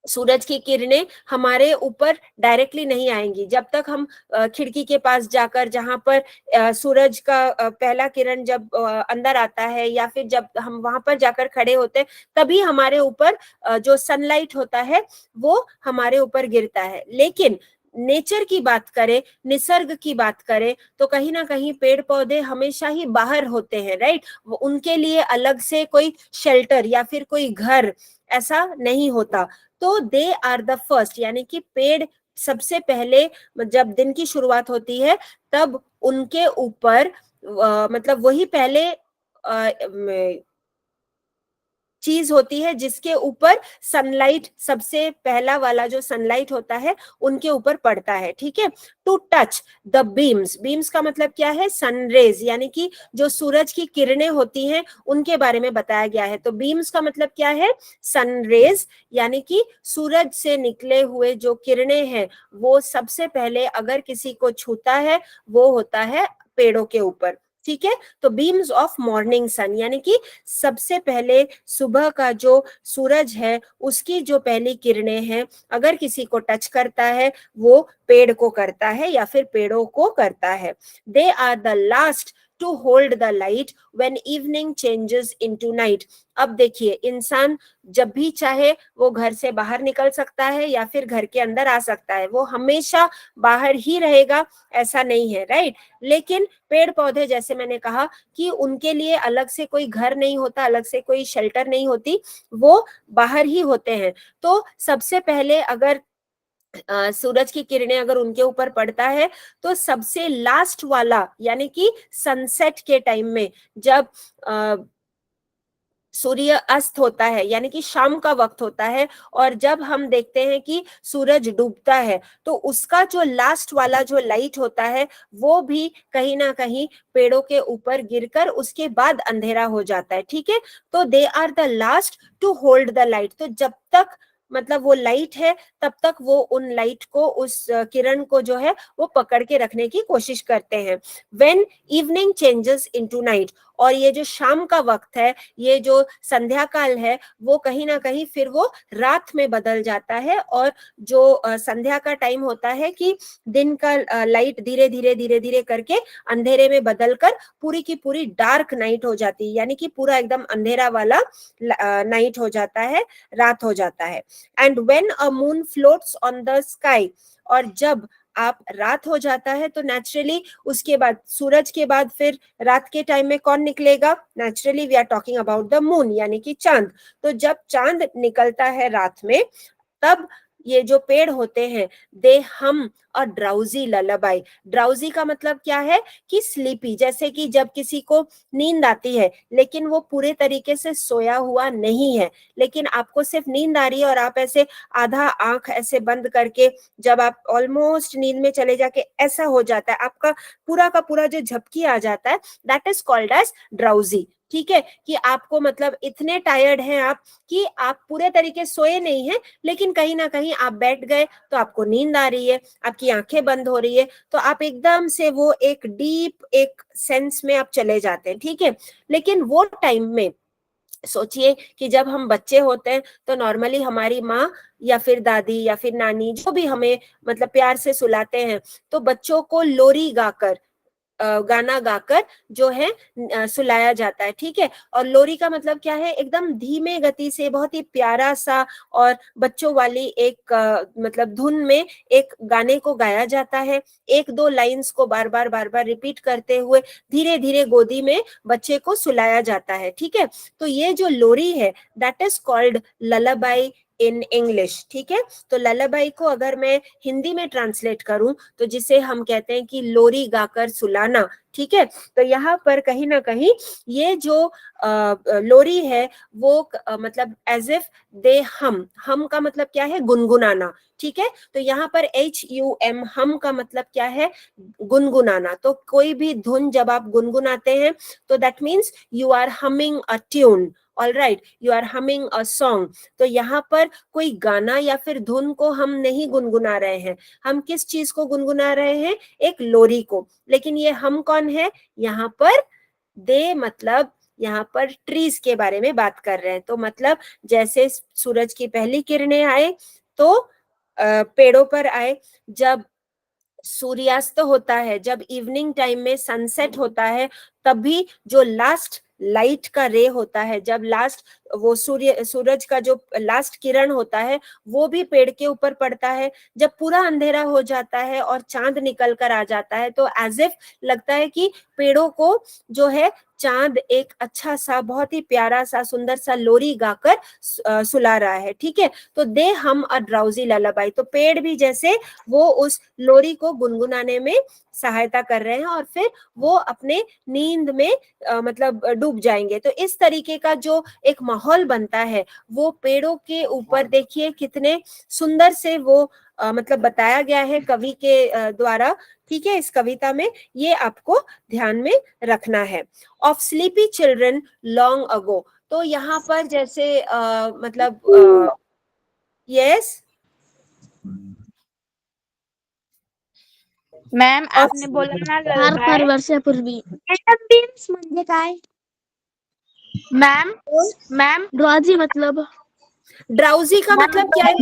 सूरज की किरणें हमारे ऊपर डायरेक्टली नहीं आएंगी। जब तक हम खिड़की के पास जाकर, जहां पर सूरज का पहला किरण जब अंदर आता है, या फिर जब हम वहां पर जाकर खड़े होते हैं, तभी हमारे ऊपर जो सनलाइट होता है वो हमारे ऊपर गिरता है। लेकिन नेचर की बात करें, निसर्ग की बात करें, तो कहीं ना कहीं पेड़ पौधे हमेशा ही बाहर होते हैं, राइट। उनके लिए अलग से कोई शेल्टर या फिर कोई घर ऐसा नहीं होता। तो दे आर द फर्स्ट, यानी कि पेड़ सबसे पहले जब दिन की शुरुआत होती है तब उनके ऊपर मतलब वही पहले चीज होती है जिसके ऊपर सनलाइट, सबसे पहला वाला जो सनलाइट होता है उनके ऊपर पड़ता है, ठीक है। To touch the beams, beams का मतलब क्या है, सनरेज, यानी कि जो सूरज की किरणें होती हैं उनके बारे में बताया गया है। तो बीम्स का मतलब क्या है, सनरेज, यानी कि सूरज से निकले हुए जो किरणें हैं वो सबसे पहले अगर किसी को छूता है वो होता है पेड़ों के ऊपर, ठीक है। तो बीम्स ऑफ मॉर्निंग सन, यानी कि सबसे पहले सुबह का जो सूरज है उसकी जो पहली किरणें हैं अगर किसी को टच करता है वो पेड़ को करता है या फिर पेड़ों को करता है। They are the last to hold the light when evening changes into night. अब देखिए, इंसान जब भी चाहे वो घर से बाहर निकल सकता है या फिर घर के अंदर आ सकता है, वो हमेशा बाहर ही रहेगा ऐसा नहीं है, राइट। लेकिन पेड़ पौधे, जैसे मैंने कहा कि उनके लिए अलग से कोई घर नहीं होता, अलग से कोई शेल्टर नहीं होती, वो बाहर ही होते हैं। तो सबसे पहले अगर सूरज की किरणें अगर उनके ऊपर पड़ता है तो सबसे लास्ट वाला, यानी कि सनसेट के टाइम में जब सूर्य अस्त होता है, यानी कि शाम का वक्त होता है, और जब हम देखते हैं कि सूरज डूबता है तो उसका जो लास्ट वाला जो लाइट होता है वो भी कहीं ना कहीं पेड़ों के ऊपर गिरकर उसके बाद अंधेरा हो जाता है, ठीक है। तो they are the last to hold the light. तो जब तक मतलब वो लाइट है तब तक वो उन लाइट को, उस किरण को जो है वो पकड़ के रखने की कोशिश करते हैं। When evening changes into night, और ये जो शाम का वक्त है, ये जो संध्या काल है, वो कहीं ना कहीं फिर वो रात में बदल जाता है। और जो संध्या का टाइम होता है कि दिन का लाइट धीरे धीरे धीरे धीरे करके अंधेरे में बदलकर पूरी की पूरी डार्क नाइट हो जाती है, यानी कि पूरा एकदम अंधेरा वाला नाइट हो जाता है, रात हो जाता है। And when a moon floats on the sky, और जब आप रात हो जाता है तो नेचुरली उसके बाद, सूरज के बाद फिर रात के टाइम में कौन निकलेगा, naturally we are talking about the moon, यानी कि चांद। तो जब चांद निकलता है रात में तब ये जो पेड़ होते हैं दे हम अ ड्राउजी ललाबाई। ड्राउजी का मतलब क्या है कि स्लीपी, जैसे कि जब किसी को नींद आती है लेकिन वो पूरे तरीके से सोया हुआ नहीं है, लेकिन आपको सिर्फ नींद आ रही है और आप ऐसे आधा आंख ऐसे बंद करके जब आप ऑलमोस्ट नींद में चले जाके ऐसा हो जाता है, आपका पूरा का पूरा जो झपकी आ जाता है, that is called as drowsy, ठीक है। कि आपको मतलब इतने टायर्ड हैं आप कि आप पूरे तरीके सोए नहीं हैं, लेकिन कहीं ना कहीं आप बैठ गए तो आपको नींद आ रही है, आपकी आंखें बंद हो रही है, तो आप एकदम से वो एक डीप एक सेंस में आप चले जाते हैं, ठीक है। लेकिन वो टाइम में सोचिए कि जब हम बच्चे होते हैं तो नॉर्मली हमारी माँ या फिर दादी या फिर नानी जो भी हमें मतलब प्यार से सुलाते हैं, तो बच्चों को लोरी गाकर गाना गाकर जो है सुलाया जाता है, ठीक है। और लोरी का मतलब क्या है, एकदम धीमे गति से बहुत ही प्यारा सा और बच्चों वाली एक मतलब धुन में एक गाने को गाया जाता है, एक दो लाइंस को बार बार रिपीट करते हुए धीरे धीरे गोदी में बच्चे को सुलाया जाता है, ठीक है। तो ये जो लोरी है that is called lullaby in English, ठीक है। तो ललाबाई को अगर मैं हिंदी में ट्रांसलेट करूं तो जिसे हम कहते हैं कि लोरी गाकर सुलाना, ठीक है। तो यहाँ पर कहीं ना कहीं ये जो लोरी है वो मतलब एज इफ दे हम का मतलब क्या है, गुनगुनाना, ठीक है। तो यहाँ पर HUM हम का मतलब क्या है, गुनगुनाना। तो कोई भी धुन जब आप गुनगुनाते हैं तो that means you are humming a tune, all right, you are humming a song. तो यहाँ पर कोई गाना या फिर धुन को हम नहीं गुनगुना रहे हैं, हम किस चीज को गुनगुना रहे हैं, एक लोरी को। लेकिन ये हम कौन है यहाँ पर, दे मतलब यहाँ पर ट्रीज के बारे में बात कर रहे हैं। तो मतलब जैसे सूरज की पहली किरणें आए तो पेड़ों पर आए, जब सूर्यास्त होता है, जब इवनिंग टाइम में सनसेट होता है, तभी जो लास्ट लाइट का रे होता है, जब लास्ट वो सूरज का जो लास्ट किरण होता है वो भी पेड़ के ऊपर पड़ता है। जब पूरा अंधेरा हो जाता है और चांद निकल कर आ जाता है तो एज इफ लगता है कि पेड़ों को जो है चांद एक अच्छा सा, बहुत ही प्यारा सा, सुंदर सा लोरी गाकर सुला रहा है। ठीक है, तो दे हम अ ड्राउजी ललाबाई, तो पेड़ भी जैसे वो उस लोरी को गुनगुनाने में सहायता कर रहे हैं और फिर वो अपने नींद में मतलब डूब जाएंगे। तो इस तरीके का जो एक माहौल बनता है वो पेड़ों के ऊपर देखिए कितने सुंदर से वो मतलब बताया गया है कवि के द्वारा। ठीक है, इस कविता में ये आपको ध्यान में रखना है। Of sleepy children long ago, तो यहाँ पर जैसे मतलब यस मॅम आपने बोला ना फार ललबाय, वर्षापूर्वी बीम्स म्हणजे काय मॅम? मॅम ड्रॉजी मतलब ड्राउजी का मतलब क्या है,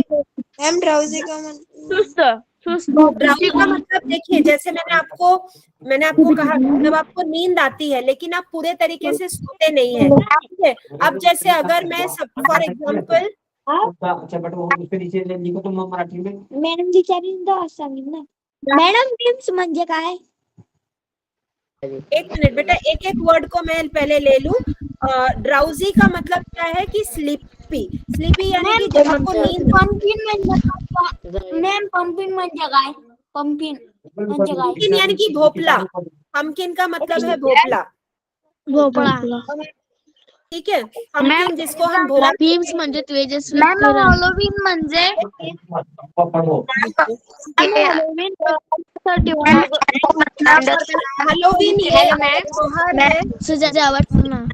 मैम ड्राउजी का मतलब सुस्त सुस्त ड्राउजी का मतलब देखिए जैसे मैंने आपको कहा जब आपको नींद आती है लेकिन आप पूरे तरीके से सोते नहीं है। ठीक है, अब जैसे अगर मैं फॉर एग्जांपल अच्छा बट वो उसके नीचे लिखो तुम मराठी में। मॅडम विचारीन तो सांगिन ना मॅडम बीम्स म्हणजे काय? एक मिनट बेटा, एक एक वर्ड को मैं पहले ले लूं। ड्राउजी का मतलब क्या है कि स्लीपी, स्लीपी यानी कि जब आपको नींद, पंपिन म्हणजे मॅम पंपिन म्हणजे काय? पंपिन म्हणजे काय? पम्पकिन यानी कि भोपला, पम्पकिन का मतलब है भोपला। भोपळा। ठीक है, पम्पकिन जिसको हम भोपला, बीम्स म्हणजे तेजस्वी किरण। हॅलोवीन म्हणजे हेलोवीन ये त्योहार है। सजावट ना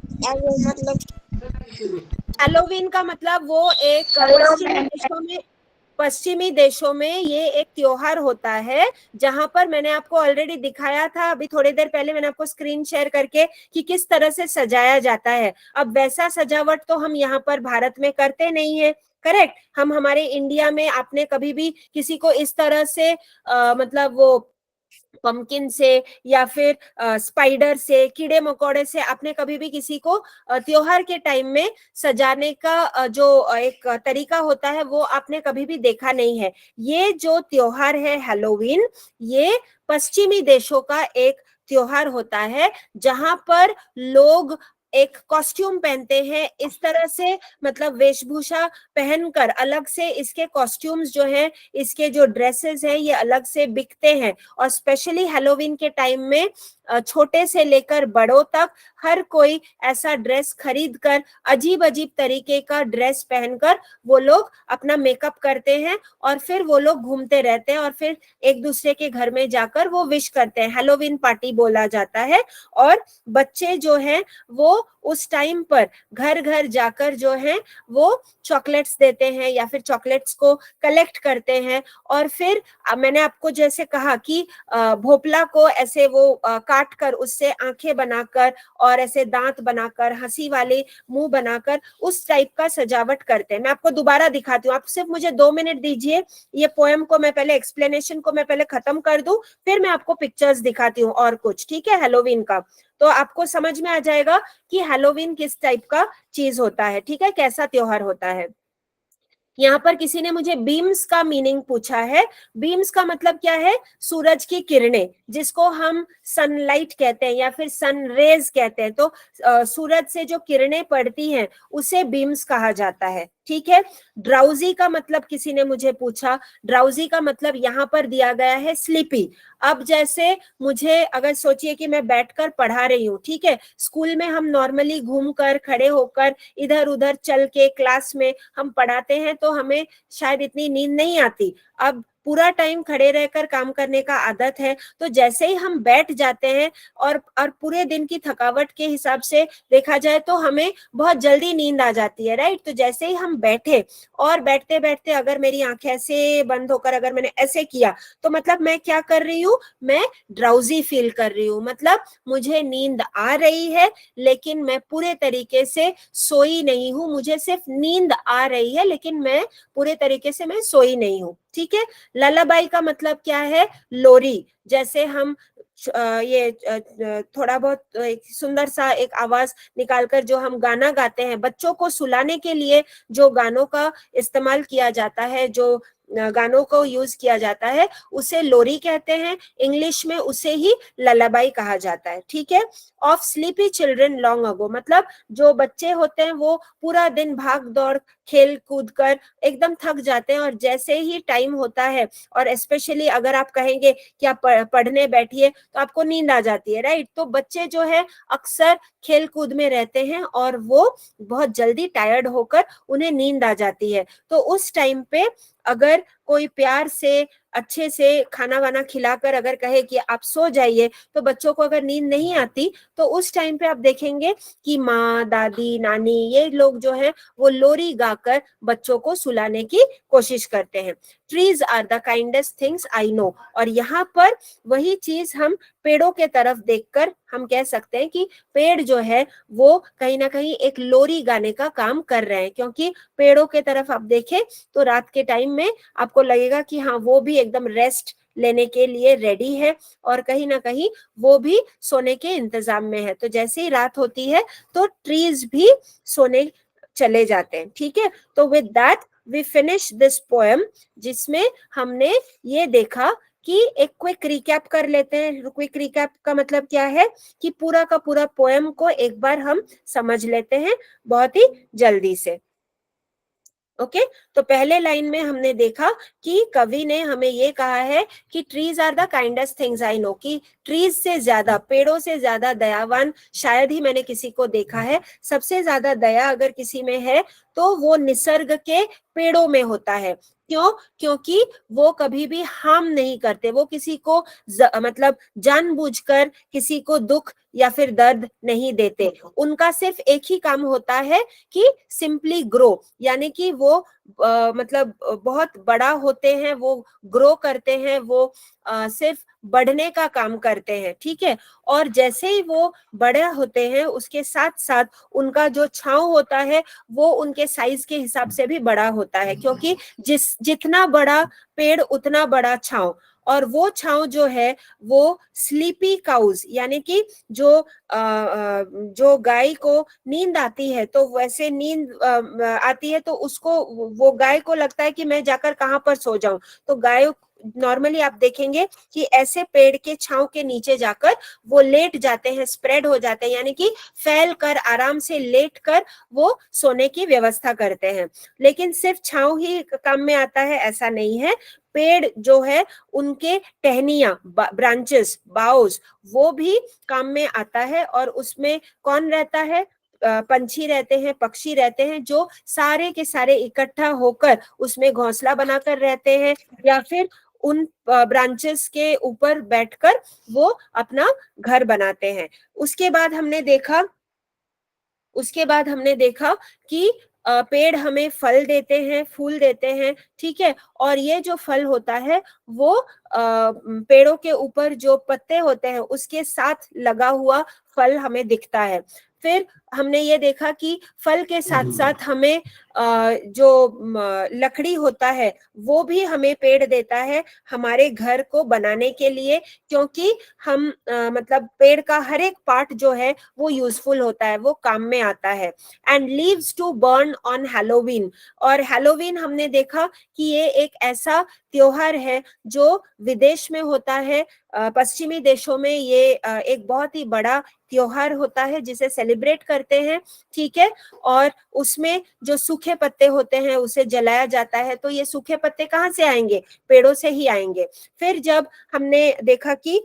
हेलोवीन का मतलब वो एक पश्चिमी देशों में ये एक त्योहार होता है जहां पर मैंने आपको ऑलरेडी दिखाया था अभी थोड़ी देर पहले, मैंने आपको स्क्रीन शेयर करके कि किस तरह से सजाया जाता है। अब वैसा सजावट तो हम यहाँ पर भारत में करते नहीं है, करेक्ट। हम हमारे इंडिया में आपने कभी भी किसी को इस तरह से मतलब वो पम्पकिन से या फिर स्पाइडर से, कीड़े मकोड़े से आपने कभी भी किसी को त्योहार के टाइम में सजाने का जो एक तरीका होता है वो आपने कभी भी देखा नहीं है। ये जो त्योहार है हेलोवीन, ये पश्चिमी देशों का एक त्योहार होता है जहां पर लोग एक कॉस्ट्यूम पहनते हैं इस तरह से, मतलब वेशभूषा पहनकर, अलग से इसके कॉस्ट्यूम्स जो हैं, इसके जो ड्रेसेस हैं ये अलग से बिकते हैं। और स्पेशली हेलोवीन के टाइम में छोटे से लेकर बड़ों तक हर कोई ऐसा ड्रेस खरीद कर, अजीब अजीब तरीके का ड्रेस पहनकर वो लोग अपना मेकअप करते हैं और फिर वो लोग घूमते रहते हैं और फिर एक दूसरे के घर में जाकर वो विश करते हैं। हेलोवीन पार्टी बोला जाता है। और बच्चे जो हैं वो उस टाइम पर घर घर जाकर जो है वो चॉकलेट्स देते हैं या फिर चॉकलेट्स को कलेक्ट करते हैं। और फिर मैंने आपको जैसे कहा कि भोपला को ऐसे वो काट कर उससे आंखें बनाकर और ऐसे दांत बनाकर, हंसी वाले मुंह बनाकर उस टाइप का सजावट करते हैं। मैं आपको दोबारा दिखाती हूँ, आप सिर्फ मुझे 2 मिनट दीजिए। ये पोएम को मैं पहले, एक्सप्लेनेशन को मैं पहले खत्म कर दूं, फिर मैं आपको पिक्चर्स दिखाती हूँ और कुछ। ठीक है, हेलोवीन का तो आपको समझ में आ जाएगा कि हेलोवीन किस टाइप का चीज होता है। ठीक है, कैसा त्योहार होता है। यहाँ पर किसी ने मुझे बीम्स का मीनिंग पूछा है। बीम्स का मतलब क्या है, सूरज की किरणें, जिसको हम सनलाइट कहते हैं या फिर सन रेज कहते हैं। तो सूरज से जो किरणें पड़ती हैं उसे बीम्स कहा जाता है। ठीक है, ड्राउजी का मतलब किसी ने मुझे पूछा, ड्राउजी का मतलब यहाँ पर दिया गया है स्लीपी। अब जैसे मुझे अगर सोचिए कि मैं बैठकर पढ़ा रही हूँ, ठीक है, स्कूल में हम नॉर्मली घूमकर, खड़े होकर, इधर उधर चल के क्लास में हम पढ़ाते हैं तो हमें शायद इतनी नींद नहीं आती। अब पूरा टाइम खड़े रहकर काम करने का आदत है, तो जैसे ही हम बैठ जाते हैं और पूरे दिन की थकावट के हिसाब से देखा जाए तो हमें बहुत जल्दी नींद आ जाती है, राइट। तो जैसे ही हम बैठे और बैठते बैठते अगर मेरी आंखें ऐसे बंद होकर अगर मैंने ऐसे किया, तो मतलब मैं क्या कर रही हूँ, मैं ड्राउजी फील कर रही हूँ, मतलब मुझे नींद आ रही है लेकिन मैं पूरे तरीके से सोई नहीं हूँ, मुझे सिर्फ नींद आ रही है लेकिन मैं पूरे तरीके से मैं सोई नहीं हूँ, ठीक है। ललाबाई का मतलब क्या है, लोरी। जैसे हम ये थोड़ा बहुत एक सुंदर सा एक आवाज निकालकर जो हम गाना गाते हैं, बच्चों को सुलाने के लिए जो गानों का इस्तेमाल किया जाता है, जो गानों को यूज किया जाता है, उसे लोरी कहते हैं। इंग्लिश में उसे ही ललाबाई कहा जाता है, ठीक है। Of sleepy children long ago, मतलब जो बच्चे होते हैं वो पूरा दिन भाग दौड़ खेल कूद कर एकदम थक जाते हैं, और जैसे ही टाइम होता है, और स्पेशली अगर आप कहेंगे कि आप पढ़ने बैठिए तो आपको नींद आ जाती है, राइट। तो बच्चे जो है अक्सर खेल कूद में रहते हैं और वो बहुत जल्दी टायर्ड होकर उन्हें नींद आ जाती है। तो उस टाइम पे अगर कोई प्यार से अच्छे से खाना वाना खिलाकर अगर कहे कि आप सो जाइए, तो बच्चों को अगर नींद नहीं आती तो उस टाइम पे आप देखेंगे कि माँ, दादी, नानी, ये लोग जो है वो लोरी गाकर बच्चों को सुलाने की कोशिश करते हैं। Trees are the kindest things I know, और यहाँ पर वही चीज हम पेड़ों के तरफ देखकर हम कह सकते हैं कि पेड़ जो है वो कहीं ना कहीं एक लोरी गाने का काम कर रहे हैं, क्योंकि पेड़ों के तरफ आप देखें तो रात के टाइम में आपको लगेगा कि हाँ वो भी एकदम रेस्ट लेने के लिए रेडी है, और कहीं ना कहीं वो भी सोने के इंतजाम में है। तो जैसे ही रात होती है तो ट्रीज भी सोने चले जाते हैं, ठीक है। तो with that we finish this poem, जिसमें हमने ये देखा कि एक क्विक रिकैप कर लेते हैं। क्विक रिकैप का मतलब क्या है कि पूरा का पूरा पोएम को एक बार हम समझ लेते हैं बहुत ही जल्दी से। ओके तो पहले लाइन में हमने देखा कि कवि ने हमें ये कहा है कि trees are the kindest things I know, कि ट्रीज से ज्यादा, पेड़ों से ज्यादा दयावान शायद ही मैंने किसी को देखा है। सबसे ज्यादा दया अगर किसी में है तो वो निसर्ग के पेड़ों में होता है। क्यों? क्योंकि वो कभी भी हार्म नहीं करते, वो किसी को मतलब जानबूझकर किसी को दुख या फिर दर्द नहीं देते। उनका सिर्फ एक ही काम होता है कि सिंपली ग्रो, यानी कि वो मतलब बहुत बड़ा होते हैं, वो ग्रो करते हैं, वो सिर्फ बढ़ने का काम करते हैं, ठीक है। और जैसे ही वो बड़े होते हैं उसके साथ साथ उनका जो छांव होता है वो उनके साइज के हिसाब से भी बड़ा होता है, क्योंकि जितना बड़ा पेड़ उतना बड़ा छांव। और वो छांव जो है वो स्लीपी काउज, यानी कि जो गाय को नींद आती है तो वैसे नींद आती है तो उसको, वो गाय को लगता है कि मैं जाकर कहाँ पर सो जाऊं, तो गाय नॉर्मली आप देखेंगे कि ऐसे पेड़ के छांव के नीचे जाकर वो लेट जाते हैं, स्प्रेड हो जाते हैं, यानी कि फैल कर आराम से लेट कर वो सोने की व्यवस्था करते हैं। लेकिन सिर्फ छांव ही काम में आता है ऐसा नहीं है। पेड़ जो है उनके टहनियां, ब्रांचेस, बाउज, वो भी काम में आता है। और उसमें कौन रहता है? पंछी रहते हैं, पक्षी रहते हैं, जो सारे के सारे इकट्ठा होकर उसमें घोंसला बनाकर रहते हैं, या फिर उन ब्रांचेस के ऊपर बैठकर वो अपना घर बनाते हैं। उसके बाद हमने देखा कि पेड़ हमें फल देते हैं, फूल देते हैं, ठीक है। और ये जो फल होता है वो पेड़ों के ऊपर जो पत्ते होते हैं उसके साथ लगा हुआ फल हमें दिखता है। फिर हमने ये देखा कि फल के साथ साथ हमें जो लकड़ी होता है वो भी हमें पेड़ देता है हमारे घर को बनाने के लिए, क्योंकि हम मतलब पेड़ का हर एक पार्ट जो है वो यूजफुल होता है, वो काम में आता है। And leaves to burn on Halloween, और हैलोवीन हमने देखा कि ये एक ऐसा त्योहार है जो विदेश में होता है, पश्चिमी देशों में ये एक बहुत ही बड़ा त्योहार होता है जिसे सेलिब्रेट करते हैं, ठीक है। और उसमें जो सूखे पत्ते होते हैं उसे जलाया जाता है। तो ये सूखे पत्ते कहाँ से आएंगे? पेड़ों से ही आएंगे। फिर जब हमने देखा कि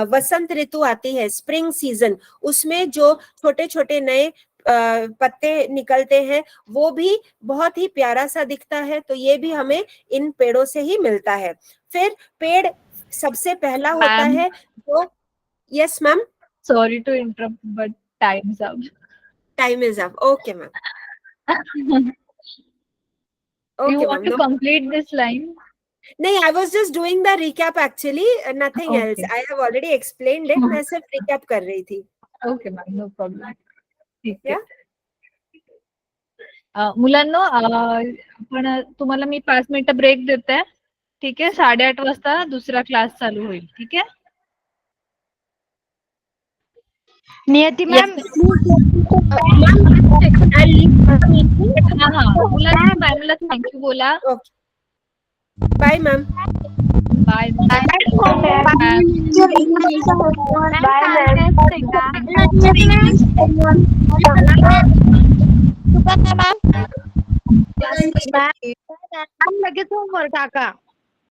वसंत ऋतु आती है, स्प्रिंग सीजन, उसमें जो छोटे छोटे नए पत्ते निकलते हैं, वो भी बहुत ही प्यारा सा दिखता है। तो ये भी हमें इन पेड़ों से ही मिलता है। फिर पेड़ सबसे पहला होता मैम। है जो, yes ma'am, Sorry to interrupt, but time's up. Time is up, okay ma'am, You okay want ma'am, to complete this line? नहीं, I was just doing the recap actually, nothing else, Okay. I have already explained it, मैं सिर्फ recap कर रही थी। Okay, ma'am, no problem. ठीक आहे. Yeah. मुलांनो, पण तुम्हाला मी 5 मिनिटं ब्रेक देते. ठीक आहे, 8:30 वाजता दुसरा क्लास चालू होईल. ठीक आहे. नियति मैम, हा मुलांना मॅमला थँक्यू बोला. Bye ma'am. बाय. लगेच होमवर्क टाका.